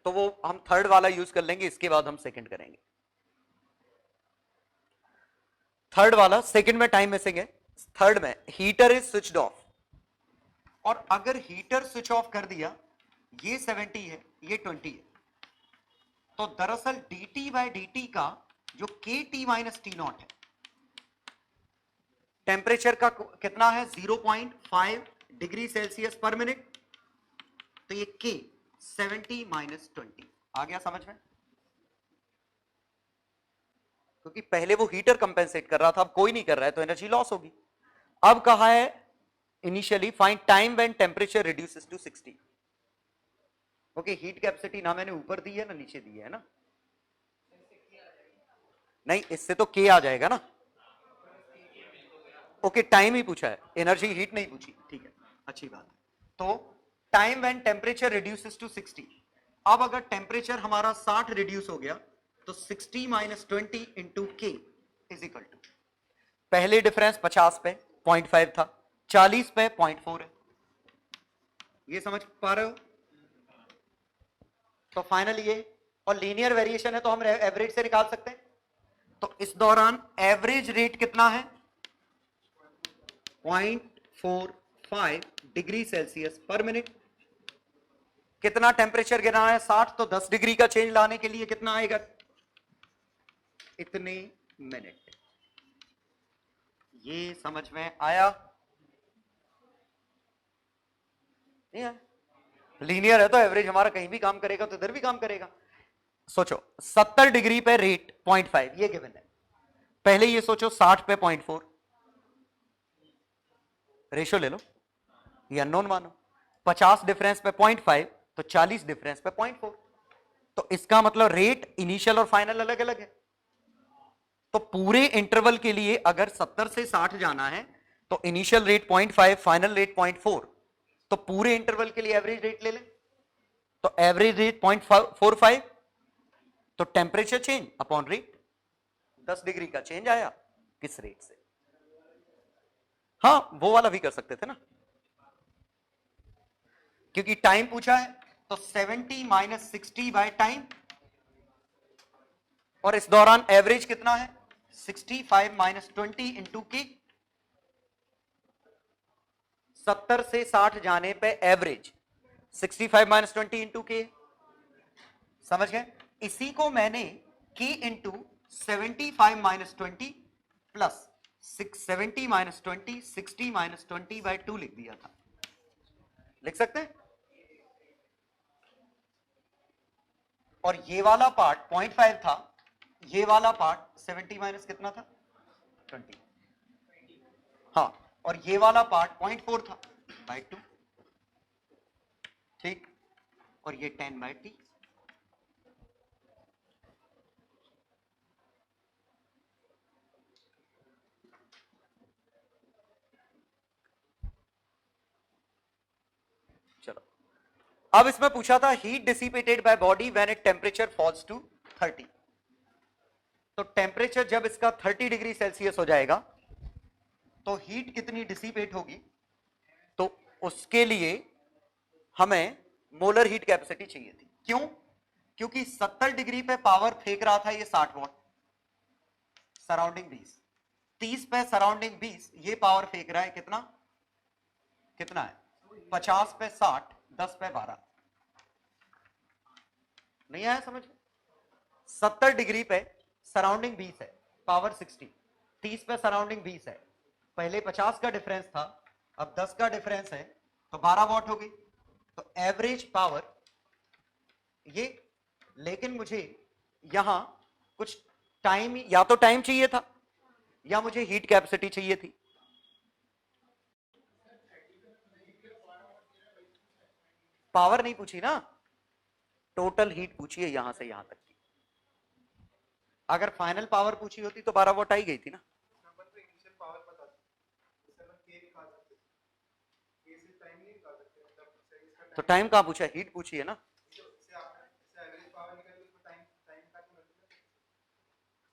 [SPEAKER 1] तो वो हम थर्ड वाला यूज कर लेंगे, इसके बाद हम सेकंड करेंगे। थर्ड वाला सेकंड में टाइम मिसिंग है, थर्ड में हीटर इज स्विच्ड ऑफ, और अगर हीटर स्विच ऑफ कर दिया, ये 70 है, ये 20 है, तो दरअसल dt बाय dt का जो kt माइनस टी नॉट है, टेम्परेचर का कितना है 0.5 डिग्री सेल्सियस पर मिनट, तो ये k 70 माइनस 20 आ गया समझ में? क्योंकि पहले वो हीटर कंपेंसेट कर रहा था, अब कोई नहीं कर रहा है, तो एनर्जी लॉस होगी। अब कहा है initially find time when temperature reduces to 60। Okay, heat capacity ना मैंने ऊपर दी है ना नीचे दी है ना, नहीं इससे तो के आ जाएगा ना। ओके, टाइम ही पूछा है, एनर्जी हीट नहीं पूछी, ठीक है, अच्छी बात है। तो time when temperature reduces to 60, अब अगर टेम्परेचर हमारा 60 रिड्यूस हो गया, तो 60 माइनस 20 इंटू के इज इक्वल टू, पहले डिफरेंस 50 पे 0.5 था, 40 पे 0.4 है, ये समझ पा रहे हो? तो फाइनल ये, और लीनियर वेरिएशन है तो हम एवरेज से निकाल सकते हैं। तो इस दौरान एवरेज रेट कितना है 0.45 डिग्री सेल्सियस पर मिनट। कितना टेम्परेचर गिरना है 60, तो 10 डिग्री का चेंज लाने के लिए कितना आएगा, इतने मिनट। ये समझ में आया? नहीं है? लीनियर है तो एवरेज हमारा कहीं भी काम करेगा तो इधर भी काम करेगा। सोचो 70 डिग्री पे रेट 0.5, ये गिवन है। पहले ये सोचो 60 पे 0.4, रेशो ले लो, ये अननोन मानो। 50 डिफरेंस पे 0.5, तो 40 डिफरेंस पे 0.4, तो इसका मतलब रेट इनिशियल और फाइनल अलग अलग है। तो पूरे इंटरवल के लिए अगर 70 से 60 जाना है तो इनिशियल रेट 0.5, फाइनल रेट 0.4, तो पूरे इंटरवल के लिए एवरेज रेट ले लें, तो एवरेज रेट 0.45, तो temperature change upon rate, 10 degree का चेंज आया किस रेट से। हाँ, वो वाला भी कर सकते थे ना, क्योंकि टाइम पूछा है, तो 70 माइनस 60 बाय टाइम, और इस दौरान एवरेज कितना है 65 माइनस 20 इंटू की, 70 से 60 जाने पे एवरेज 65 माइनस 20 इंटू के, समझ गए? इसी को मैंने K into 75 minus 20 plus 70 minus 20, 60 minus 20 by 2 लिख दिया था, लिख सकते हैं। और ये वाला पार्ट 0.5 था, ये वाला पार्ट 70 माइनस कितना था 20, हाँ, और ये वाला पार्ट 0.4 था बाय 2, ठीक, और ये 10 बाय टी। चलो, अब इसमें पूछा था heat dissipated by body when it temperature falls to 30, तो टेम्परेचर जब इसका 30 डिग्री सेल्सियस हो जाएगा तो हीट कितनी डिसिपेट होगी, तो उसके लिए हमें मोलर हीट कैपेसिटी चाहिए थी। क्यों? क्योंकि 70 डिग्री पे पावर फेंक रहा था ये 60 वॉट, सराउंडिंग 20, 30 पे सराउंडिंग 20, ये पावर फेंक रहा है कितना, कितना है 50 पे 60, 10 पे 12, नहीं आया समझ में? 70 डिग्री पे सराउंडिंग 20 है, पावर 60, 30 पे सराउंडिंग 20 है, पहले 50 का डिफरेंस था, अब 10 का डिफरेंस है, तो 12 वॉट होगी, तो एवरेज पावर ये। लेकिन मुझे यहां कुछ टाइम, या तो टाइम चाहिए था या मुझे हीट कैपेसिटी चाहिए थी। पावर नहीं पूछी ना, टोटल हीट पूछी है यहां से यहां तक की। अगर फाइनल पावर पूछी होती तो 12 वॉट आई गई थी ना। तो टाइम कहां पूछा, हीट पूछी है ना।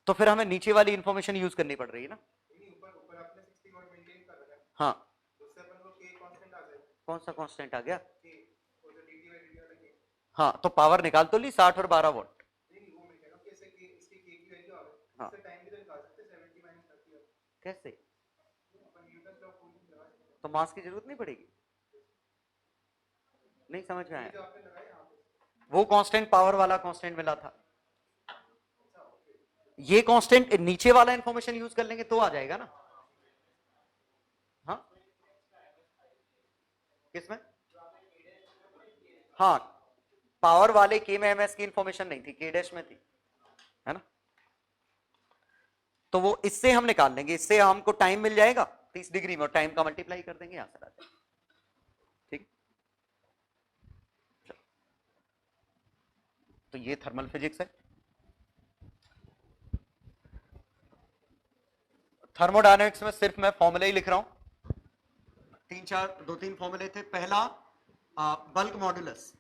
[SPEAKER 1] तो फिर हमें नीचे वाली इंफॉर्मेशन यूज करनी पड़ रही है ना। हाँ, कौन सा कांस्टेंट आ गया? हाँ, तो पावर निकाल तो ली 60 और 12 वोल्ट। हाँ, कैसे? तो मास की जरूरत नहीं पड़ेगी? नहीं समझ में आया। वो कांस्टेंट पावर वाला कांस्टेंट मिला था, ये कांस्टेंट नीचे वाला इंफॉर्मेशन यूज कर लेंगे तो आ जाएगा ना। हाँ, किसमें? हाँ, पावर वाले के में एमएस की इंफॉर्मेशन नहीं थी, के डैश में थी, है ना। तो वो इससे हम निकाल लेंगे, इससे हमको टाइम मिल जाएगा 30 डिग्री में और टाइम का मल्टीप्लाई कर देंगे, आंसर आ जाएगा। ठीक, तो ये थर्मल फिजिक्स है। थर्मोडायनेमिक्स में सिर्फ मैं फॉर्मूला ही लिख रहा हूं, दो तीन फॉर्मूले थे। पहला बल्क मॉडुलस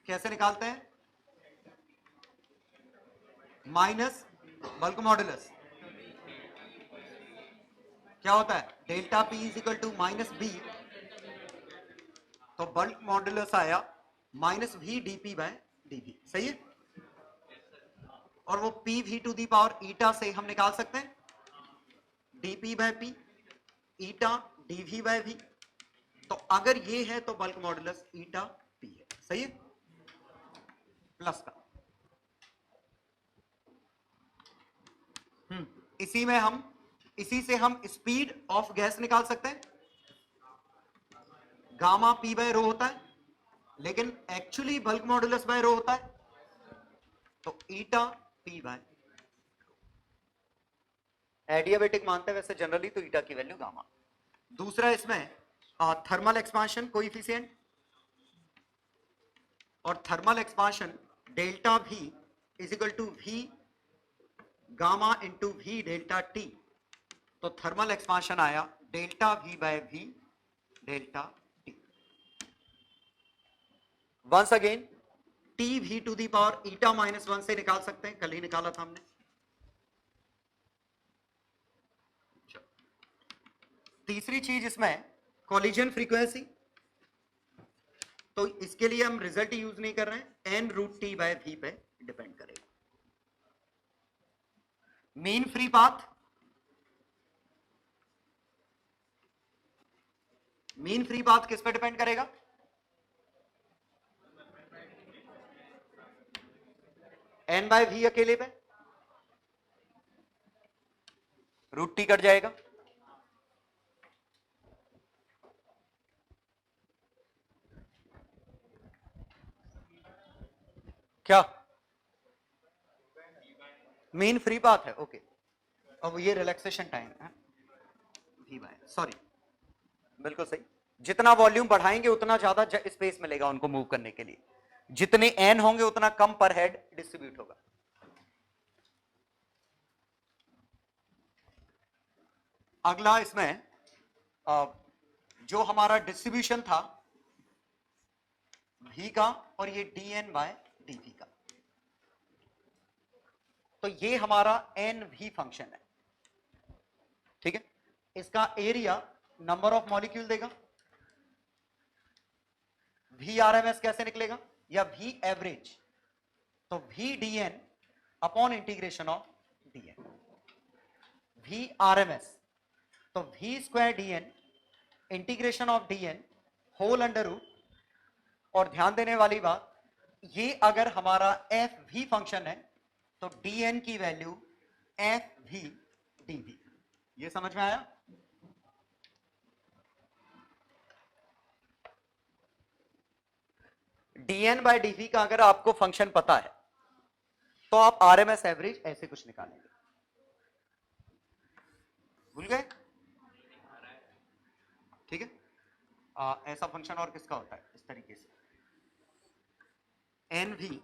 [SPEAKER 1] कैसे निकालते हैं? माइनस बल्क मॉडुलस क्या होता है? Delta P is equal to minus B, तो बल्क मॉडुलस आया minus V DP by DV, सही है। और वो P V to the power eta से हम निकाल सकते हैं DP by P eta DV by V. तो अगर ये है तो बल्क मॉडुलस ईटा पी है, सही है, प्लस का। इसी से हम स्पीड ऑफ गैस निकाल सकते हैं। गामा पी बाय रो होता है, लेकिन एक्चुअली बल्क मॉडुलस बाय रो होता है, तो ईटा पी बाय। एडियाबेटिक मानते हैं वैसे जनरली, तो ईटा की वैल्यू गामा। दूसरा इसमें थर्मल एक्सपांशन कोएफिशिएंट, और thermal expansion delta V is equal to V gamma into V delta T. तो थर्मल एक्सपांशन आया delta V by V delta T. Once again T V to the power eta minus 1 से निकाल सकते हैं, कल ही निकाला था हमने। तीसरी चीज इसमें कोलिजन फ्रीक्वेंसी, तो इसके लिए हम रिजल्ट यूज नहीं कर रहे हैं, N root T by V पे डिपेंड करेगा। Mean free path, mean free path किस पे डिपेंड करेगा? एन बाय वी अकेले पे, रूट टी कट जाएगा, क्या मीन फ्री पाथ है? ओके, अब ये रिलैक्सेशन टाइम है वी बाय, सॉरी, बिल्कुल सही। जितना वॉल्यूम बढ़ाएंगे उतना ज्यादा स्पेस मिलेगा उनको मूव करने के लिए, जितने एन होंगे उतना कम पर हेड डिस्ट्रीब्यूट होगा। अगला इसमें जो हमारा डिस्ट्रीब्यूशन था v का, और ये dn बाय dv का, तो ये हमारा एन वी फंक्शन है, ठीक है। इसका एरिया नंबर ऑफ मॉलिक्यूल देगा, वी आर एम एस कैसे निकलेगा, या वी एवरेज, तो V D N upon integration of D N, V R M S, तो V square D N integration of D N whole under root. और ध्यान देने वाली बात, ये अगर हमारा एफ वी फंक्शन है तो डी एन की value F V D V, ये समझ में आया? dn बाय dv का अगर आपको फंक्शन पता है तो आप आरएमएस एवरेज ऐसे कुछ निकालेंगे। भूल गए? ठीक है, ऐसा फंक्शन और किसका होता है इस तरीके से, N V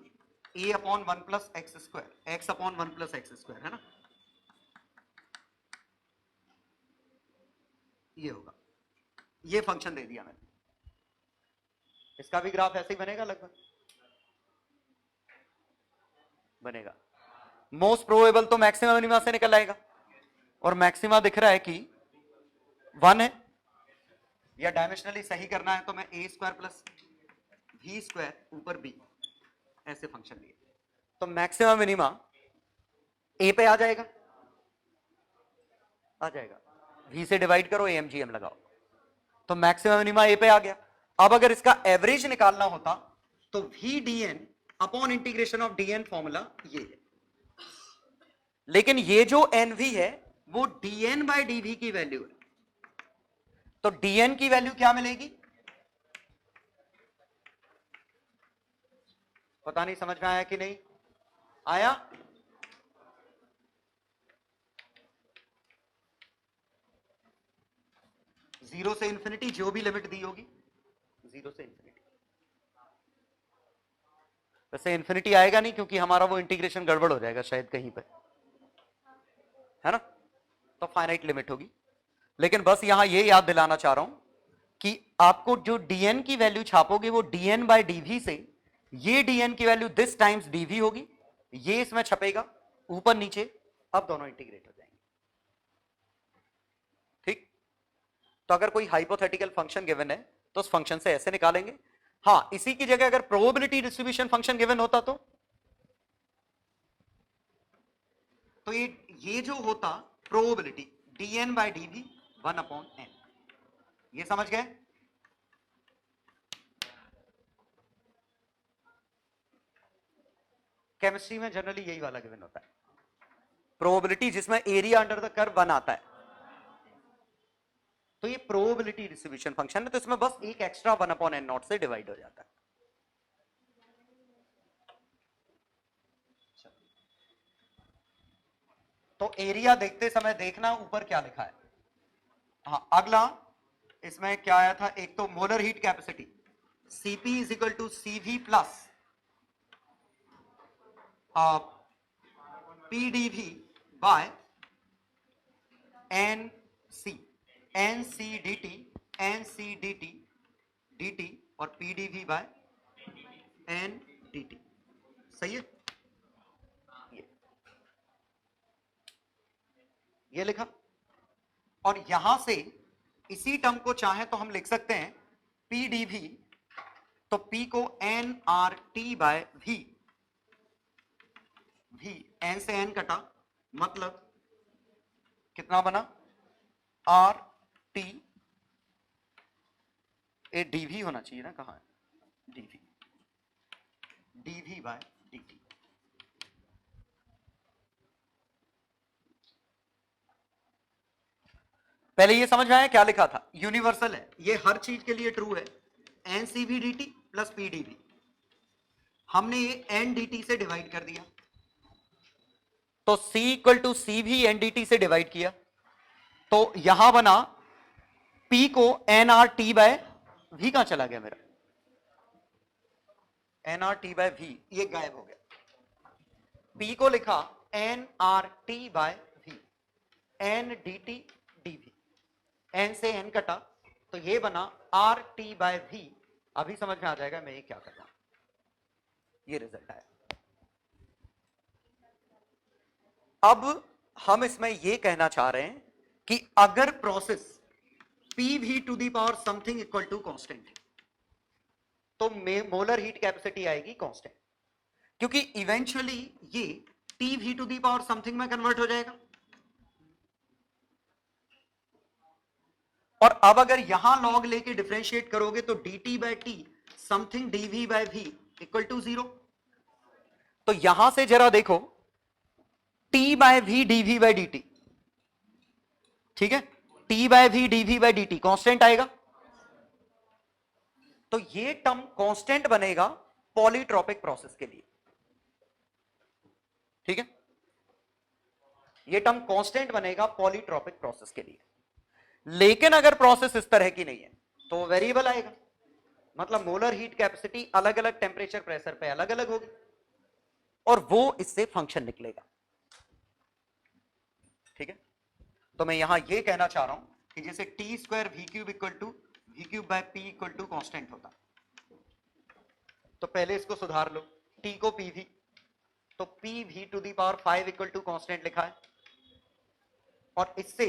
[SPEAKER 1] A upon 1 plus X square, X upon 1 plus X square, है ना, ये होगा। ये फंक्शन दे दिया मैंने, इसका भी ग्राफ ऐसे ही बनेगा, लगभग बनेगा। मोस्ट प्रोबेबल तो मैक्सिमम मिनिमा से निकल आएगा, और मैक्सिमा दिख रहा है कि 1 है, या डायमेंशनली सही करना है तो मैं ए स्क्वायर प्लस वी स्क्वायर ऊपर बी ऐसे फंक्शन लिए, तो मैक्सिमम मिनिमा ए पे आ जाएगा, वी से डिवाइड करो एमजीएम लगाओ, तो मैक्सिमम मिनिमा ए पे आ गया। अब अगर इसका एवरेज निकालना होता तो V D N upon integration of D N formula ये है, लेकिन ये जो एन वी है वो D N by D V की वैल्यू है, तो डी एन की वैल्यू क्या मिलेगी, पता नहीं समझ में आया कि नहीं आया। जीरो से इंफिनिटी जो भी लिमिट दी होगी, जीरो से इंफिनिटी, वैसे इंफिनिटी आएगा नहीं क्योंकि हमारा वो इंटीग्रेशन गड़बड़ हो जाएगा शायद कहीं पर, है ना, तो फाइनाइट लिमिट होगी। लेकिन बस यहां ये याद दिलाना चाह रहा हूं कि आपको जो डीएन की वैल्यू छापोगे वो डीएन बाय डीवी से, ये डीएन की वैल्यू दिस टाइम्स डीवी होगी, ये इसमें छपेगा ऊपर नीचे, अब दोनों इंटीग्रेट हो जाएंगे। ठीक, तो अगर कोई हाइपोथेटिकल फंक्शन गिवन है तो उस फंक्शन से ऐसे निकालेंगे। हां, इसी की जगह अगर प्रोबेबिलिटी डिस्ट्रीब्यूशन फंक्शन गिवन होता तो ये जो होता probability dn by dv 1 upon n, ये समझ गए। केमिस्ट्री में जनरली यही वाला गिवन होता है, प्रोबेबिलिटी जिसमें एरिया अंडर द कर्व 1 आता है, तो ये प्रोबेबिलिटी डिस्ट्रीब्यूशन फंक्शन है, तो इसमें बस एक एक्स्ट्रा 1 अपॉन n नॉट से डिवाइड हो जाता है। तो एरिया देखते समय देखना ऊपर क्या लिखा है। हाँ, अगला इसमें क्या आया था, एक तो molar heat capacity Cp is equal to Cv plus PdV by NC, NC dt, NC dt और PdV बाय N dt, सही है। ये लिखा, और यहां से इसी टर्म को चाहे तो हम लिख सकते हैं PdV, तो P को nRT बाय V, n से n कटा, मतलब कितना बना RT, ए dV होना चाहिए ना, कहां है dV बाय dt। पहले ये समझ में आया क्या लिखा था, यूनिवर्सल है, ये हर चीज के लिए ट्रू है, NCV dt प्लस PdV, हमने ये n dt से डिवाइड कर दिया, तो C equal to CV n dt से डिवाइड किया, तो यहां बना P को nRT बाय V, कहां चला गया मेरा nRT बाय V, ये गायब हो गया, P को लिखा nRT by V, n dt dV, n से n कटा, तो ये बना RT बाय V। अभी समझ में आ जाएगा मैं ये क्या कर रहा हूं, ये रिजल्ट आया। अब हम इसमें ये कहना चाह रहे हैं कि अगर process PV to the power something equal to constant है तो मोलर हीट कैपेसिटी आएगी कांस्टेंट, क्योंकि इवेंचुअली ये TV to the power something में कन्वर्ट हो जाएगा। और अब अगर यहां लॉग लेके डिफरेंशिएट करोगे तो dt by T something dv by v equal to 0, तो यहां से जरा देखो t by v dv by dt, ठीक है, t by v dv by dt constant आएगा, तो ये टर्म कांस्टेंट बनेगा पॉलीट्रॉपिक प्रोसेस के लिए, ठीक है, ये टर्म कांस्टेंट बनेगा पॉलीट्रॉपिक प्रोसेस के लिए। लेकिन अगर प्रोसेस इस तरह की नहीं है तो वेरिएबल आएगा, मतलब मोलर हीट कैपेसिटी अलग अलग टेम्परेचर प्रेशर पे अलग अलग होगी और वो इससे फंक्शन निकलेगा, ठीक है। तो मैं यहां ये कहना चाह रहा हूं कि जैसे T square V cube equal to V cube by P equal to constant होता, तो पहले इसको सुधार लो, टी को पीवी तो P V to the power 5 equal to constant लिखा है, और इससे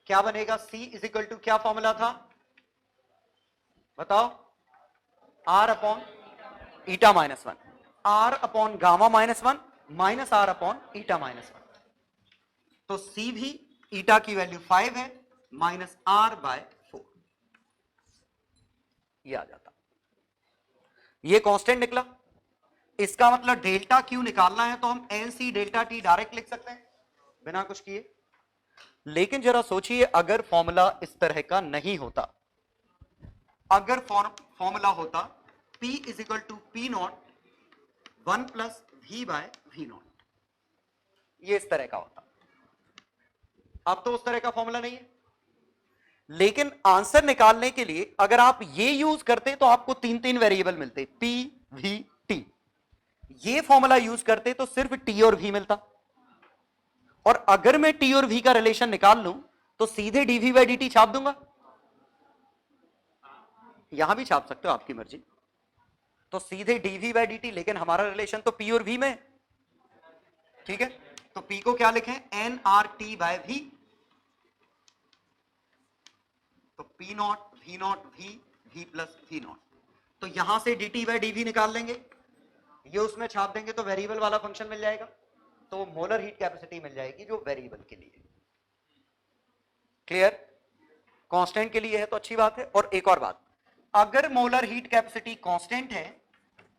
[SPEAKER 1] क्या बनेगा, C इज इक्वल टू क्या फॉर्मूला था बताओ, R upon eta minus 1, R upon gamma minus 1 minus R upon eta minus 1। तो C भी ईटा की वैल्यू 5 है माइनस R बाय 4, ये आ जाता, ये कांस्टेंट निकला। इसका मतलब डेल्टा क्यू निकालना है तो हम N C delta T direct लिख सकते हैं बिना कुछ किए। लेकिन जरा सोचिए अगर फॉर्मूला इस तरह का नहीं होता, अगर फॉर्मूला होता P is equal to P not 1 plus V by V not, ये इस तरह का होता। अब तो उस तरह का फॉर्मूला नहीं है, लेकिन आंसर निकालने के लिए अगर आप ये यूज करते तो आपको तीन तीन वेरिएबल मिलते, P V T। ये फॉर्मूला यूज करते तो सिर्फ T और V मिलता, और अगर मैं T और V का रिलेशन निकाल लूं तो सीधे dV बाई dt छाप दूंगा, यहां भी छाप सकते हो आपकी मर्जी, तो सीधे dV बाई dt, लेकिन हमारा रिलेशन तो P और V में, ठीक है। तो P को क्या लिखें, nRT बाय V, तो P not V not V plus V not. तो यहां से dt बाई dV निकाल लेंगे, ये उसमें छाप देंगे तो वेरिएबल वाला फंक्शन मिल जाएगा, तो मोलर हीट कैपेसिटी मिल जाएगी जो वेरिएबल के लिए। क्लियर, कांस्टेंट के लिए है तो अच्छी बात है। और एक और बात, अगर मोलर हीट कैपेसिटी कांस्टेंट है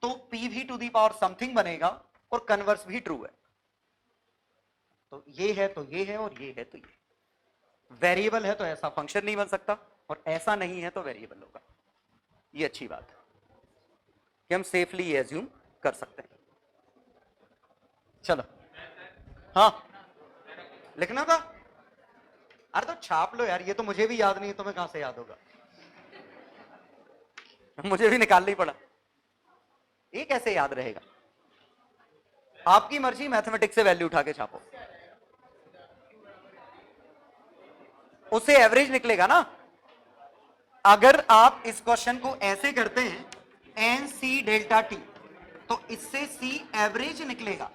[SPEAKER 1] तो PV to the power something बनेगा, और कन्वर्स भी ट्रू है। तो ये है तो ये है, और ये है तो ये। वेरिएबल है तो ऐसा फंक्शन नहीं बन सकता, और ऐसा नहीं है तो वेरिएबल होगा। ये अच्छी बात है कि हम सेफली एज्यूम कर सकते हैं। चलो, हाँ लिखना था, अरे तो छाप लो यार, ये तो मुझे भी याद नहीं है, तुम्हें कहां से याद होगा, मुझे भी निकालना ही पड़ा, ये कैसे याद रहेगा। आपकी मर्जी, मैथमेटिक्स से वैल्यू उठा के छापो, उससे एवरेज निकलेगा ना। अगर आप इस क्वेश्चन को ऐसे करते हैं एन सी डेल्टा टी, तो इससे सी एवरेज निकलेगा।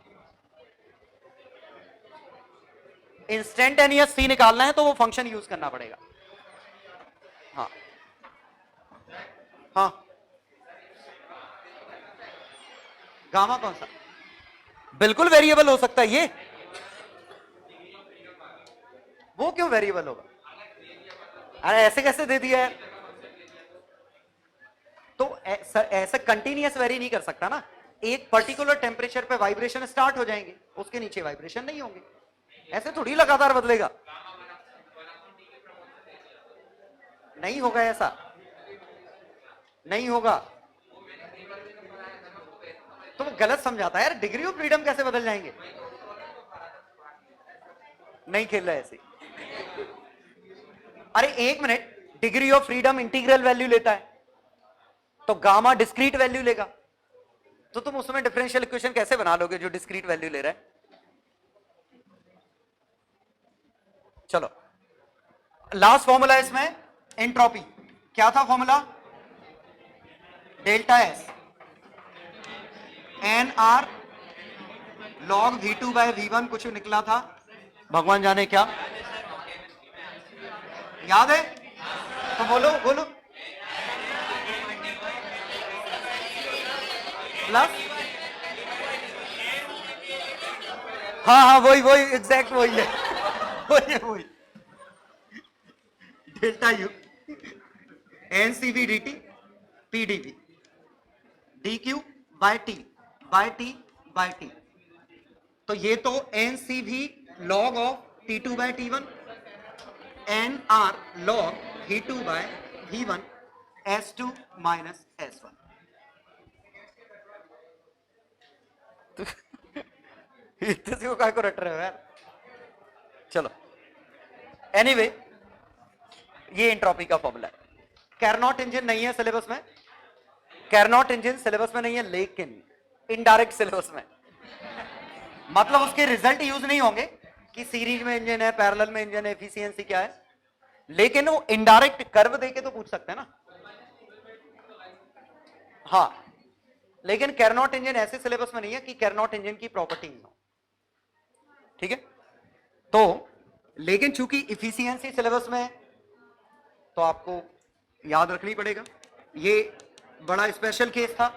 [SPEAKER 1] इंस्टेंटेनियस सी निकालना है तो वो फंक्शन यूज करना पड़ेगा। हाँ हाँ, गामा कौन सा, बिल्कुल वेरिएबल हो सकता है ये, वो क्यों वेरिएबल होगा, अरे ऐसे कैसे दे दिया है, तो ऐसे कंटिन्यूअस वेरी नहीं कर सकता ना। एक पर्टिकुलर टेम्परेचर पे वाइब्रेशन स्टार्ट हो जाएंगे, उसके नीचे वाइब्रेशन नहीं होंगे, ऐसे थोड़ी लगातार बदलेगा, नहीं होगा, ऐसा नहीं होगा। तो वो गलत समझाता है यार, डिग्री ऑफ फ्रीडम कैसे बदल जाएंगे, नहीं खेल रहा ऐसे। अरे एक minute, degree of freedom integral value लेता है तो गामा डिस्क्रीट वैल्यू लेगा, तो तुम उसमें डिफरेंशियल इक्वेशन कैसे बना लोगे जो डिस्क्रीट वैल्यू ले रहा है। चलो, लास्ट फॉर्मूला इसमें एंट्रोपी, क्या था formula, delta S N R log V two by V one, कुछ निकला था भगवान जाने क्या, याद है तो बोलो बोलो, प्लस, हाँ हाँ वही वही एग्जैक्ट वही है, वही है वही, delta U N C V D T P D V D Q by T by T by T. तो ये तो N C V log of T two by T one, N R log V two by V one, S two minus S one. इतने काय को रट रहे हो यार। चलो एनीवे, ये एंट्रोपी का फॉर्मूला है। कैरनॉट इंजन नहीं है सिलेबस में, कैरनॉट इंजन सिलेबस में नहीं है, लेकिन इनडायरेक्ट सिलेबस में, मतलब उसके रिजल्ट यूज नहीं होंगे कि सीरीज में इंजन है, पैरेलल में इंजन है, एफिशिएंसी क्या है, लेकिन वो इनडायरेक्ट कर्व देके तो पूछ सकते हैं ना। हाँ लेकिन कैरनॉट इंजन ऐसे सिलेबस में नहीं है कि कैरनॉट इंजन की प्रॉपर्टीज हो, ठीक है। तो लेकिन चूंकि इफिशियंसी सिलेबस में है तो आपको याद रखनी पड़ेगा। ये बड़ा स्पेशल केस था।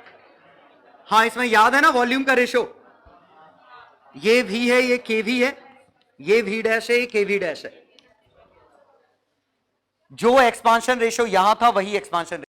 [SPEAKER 1] हाँ, इसमें याद है ना वॉल्यूम का रेशो, ये V है, ये KV है, ये V डैश है, ये KV डैश है। जो एक्सपांशन रेशो यहां था वही एक्सपांशन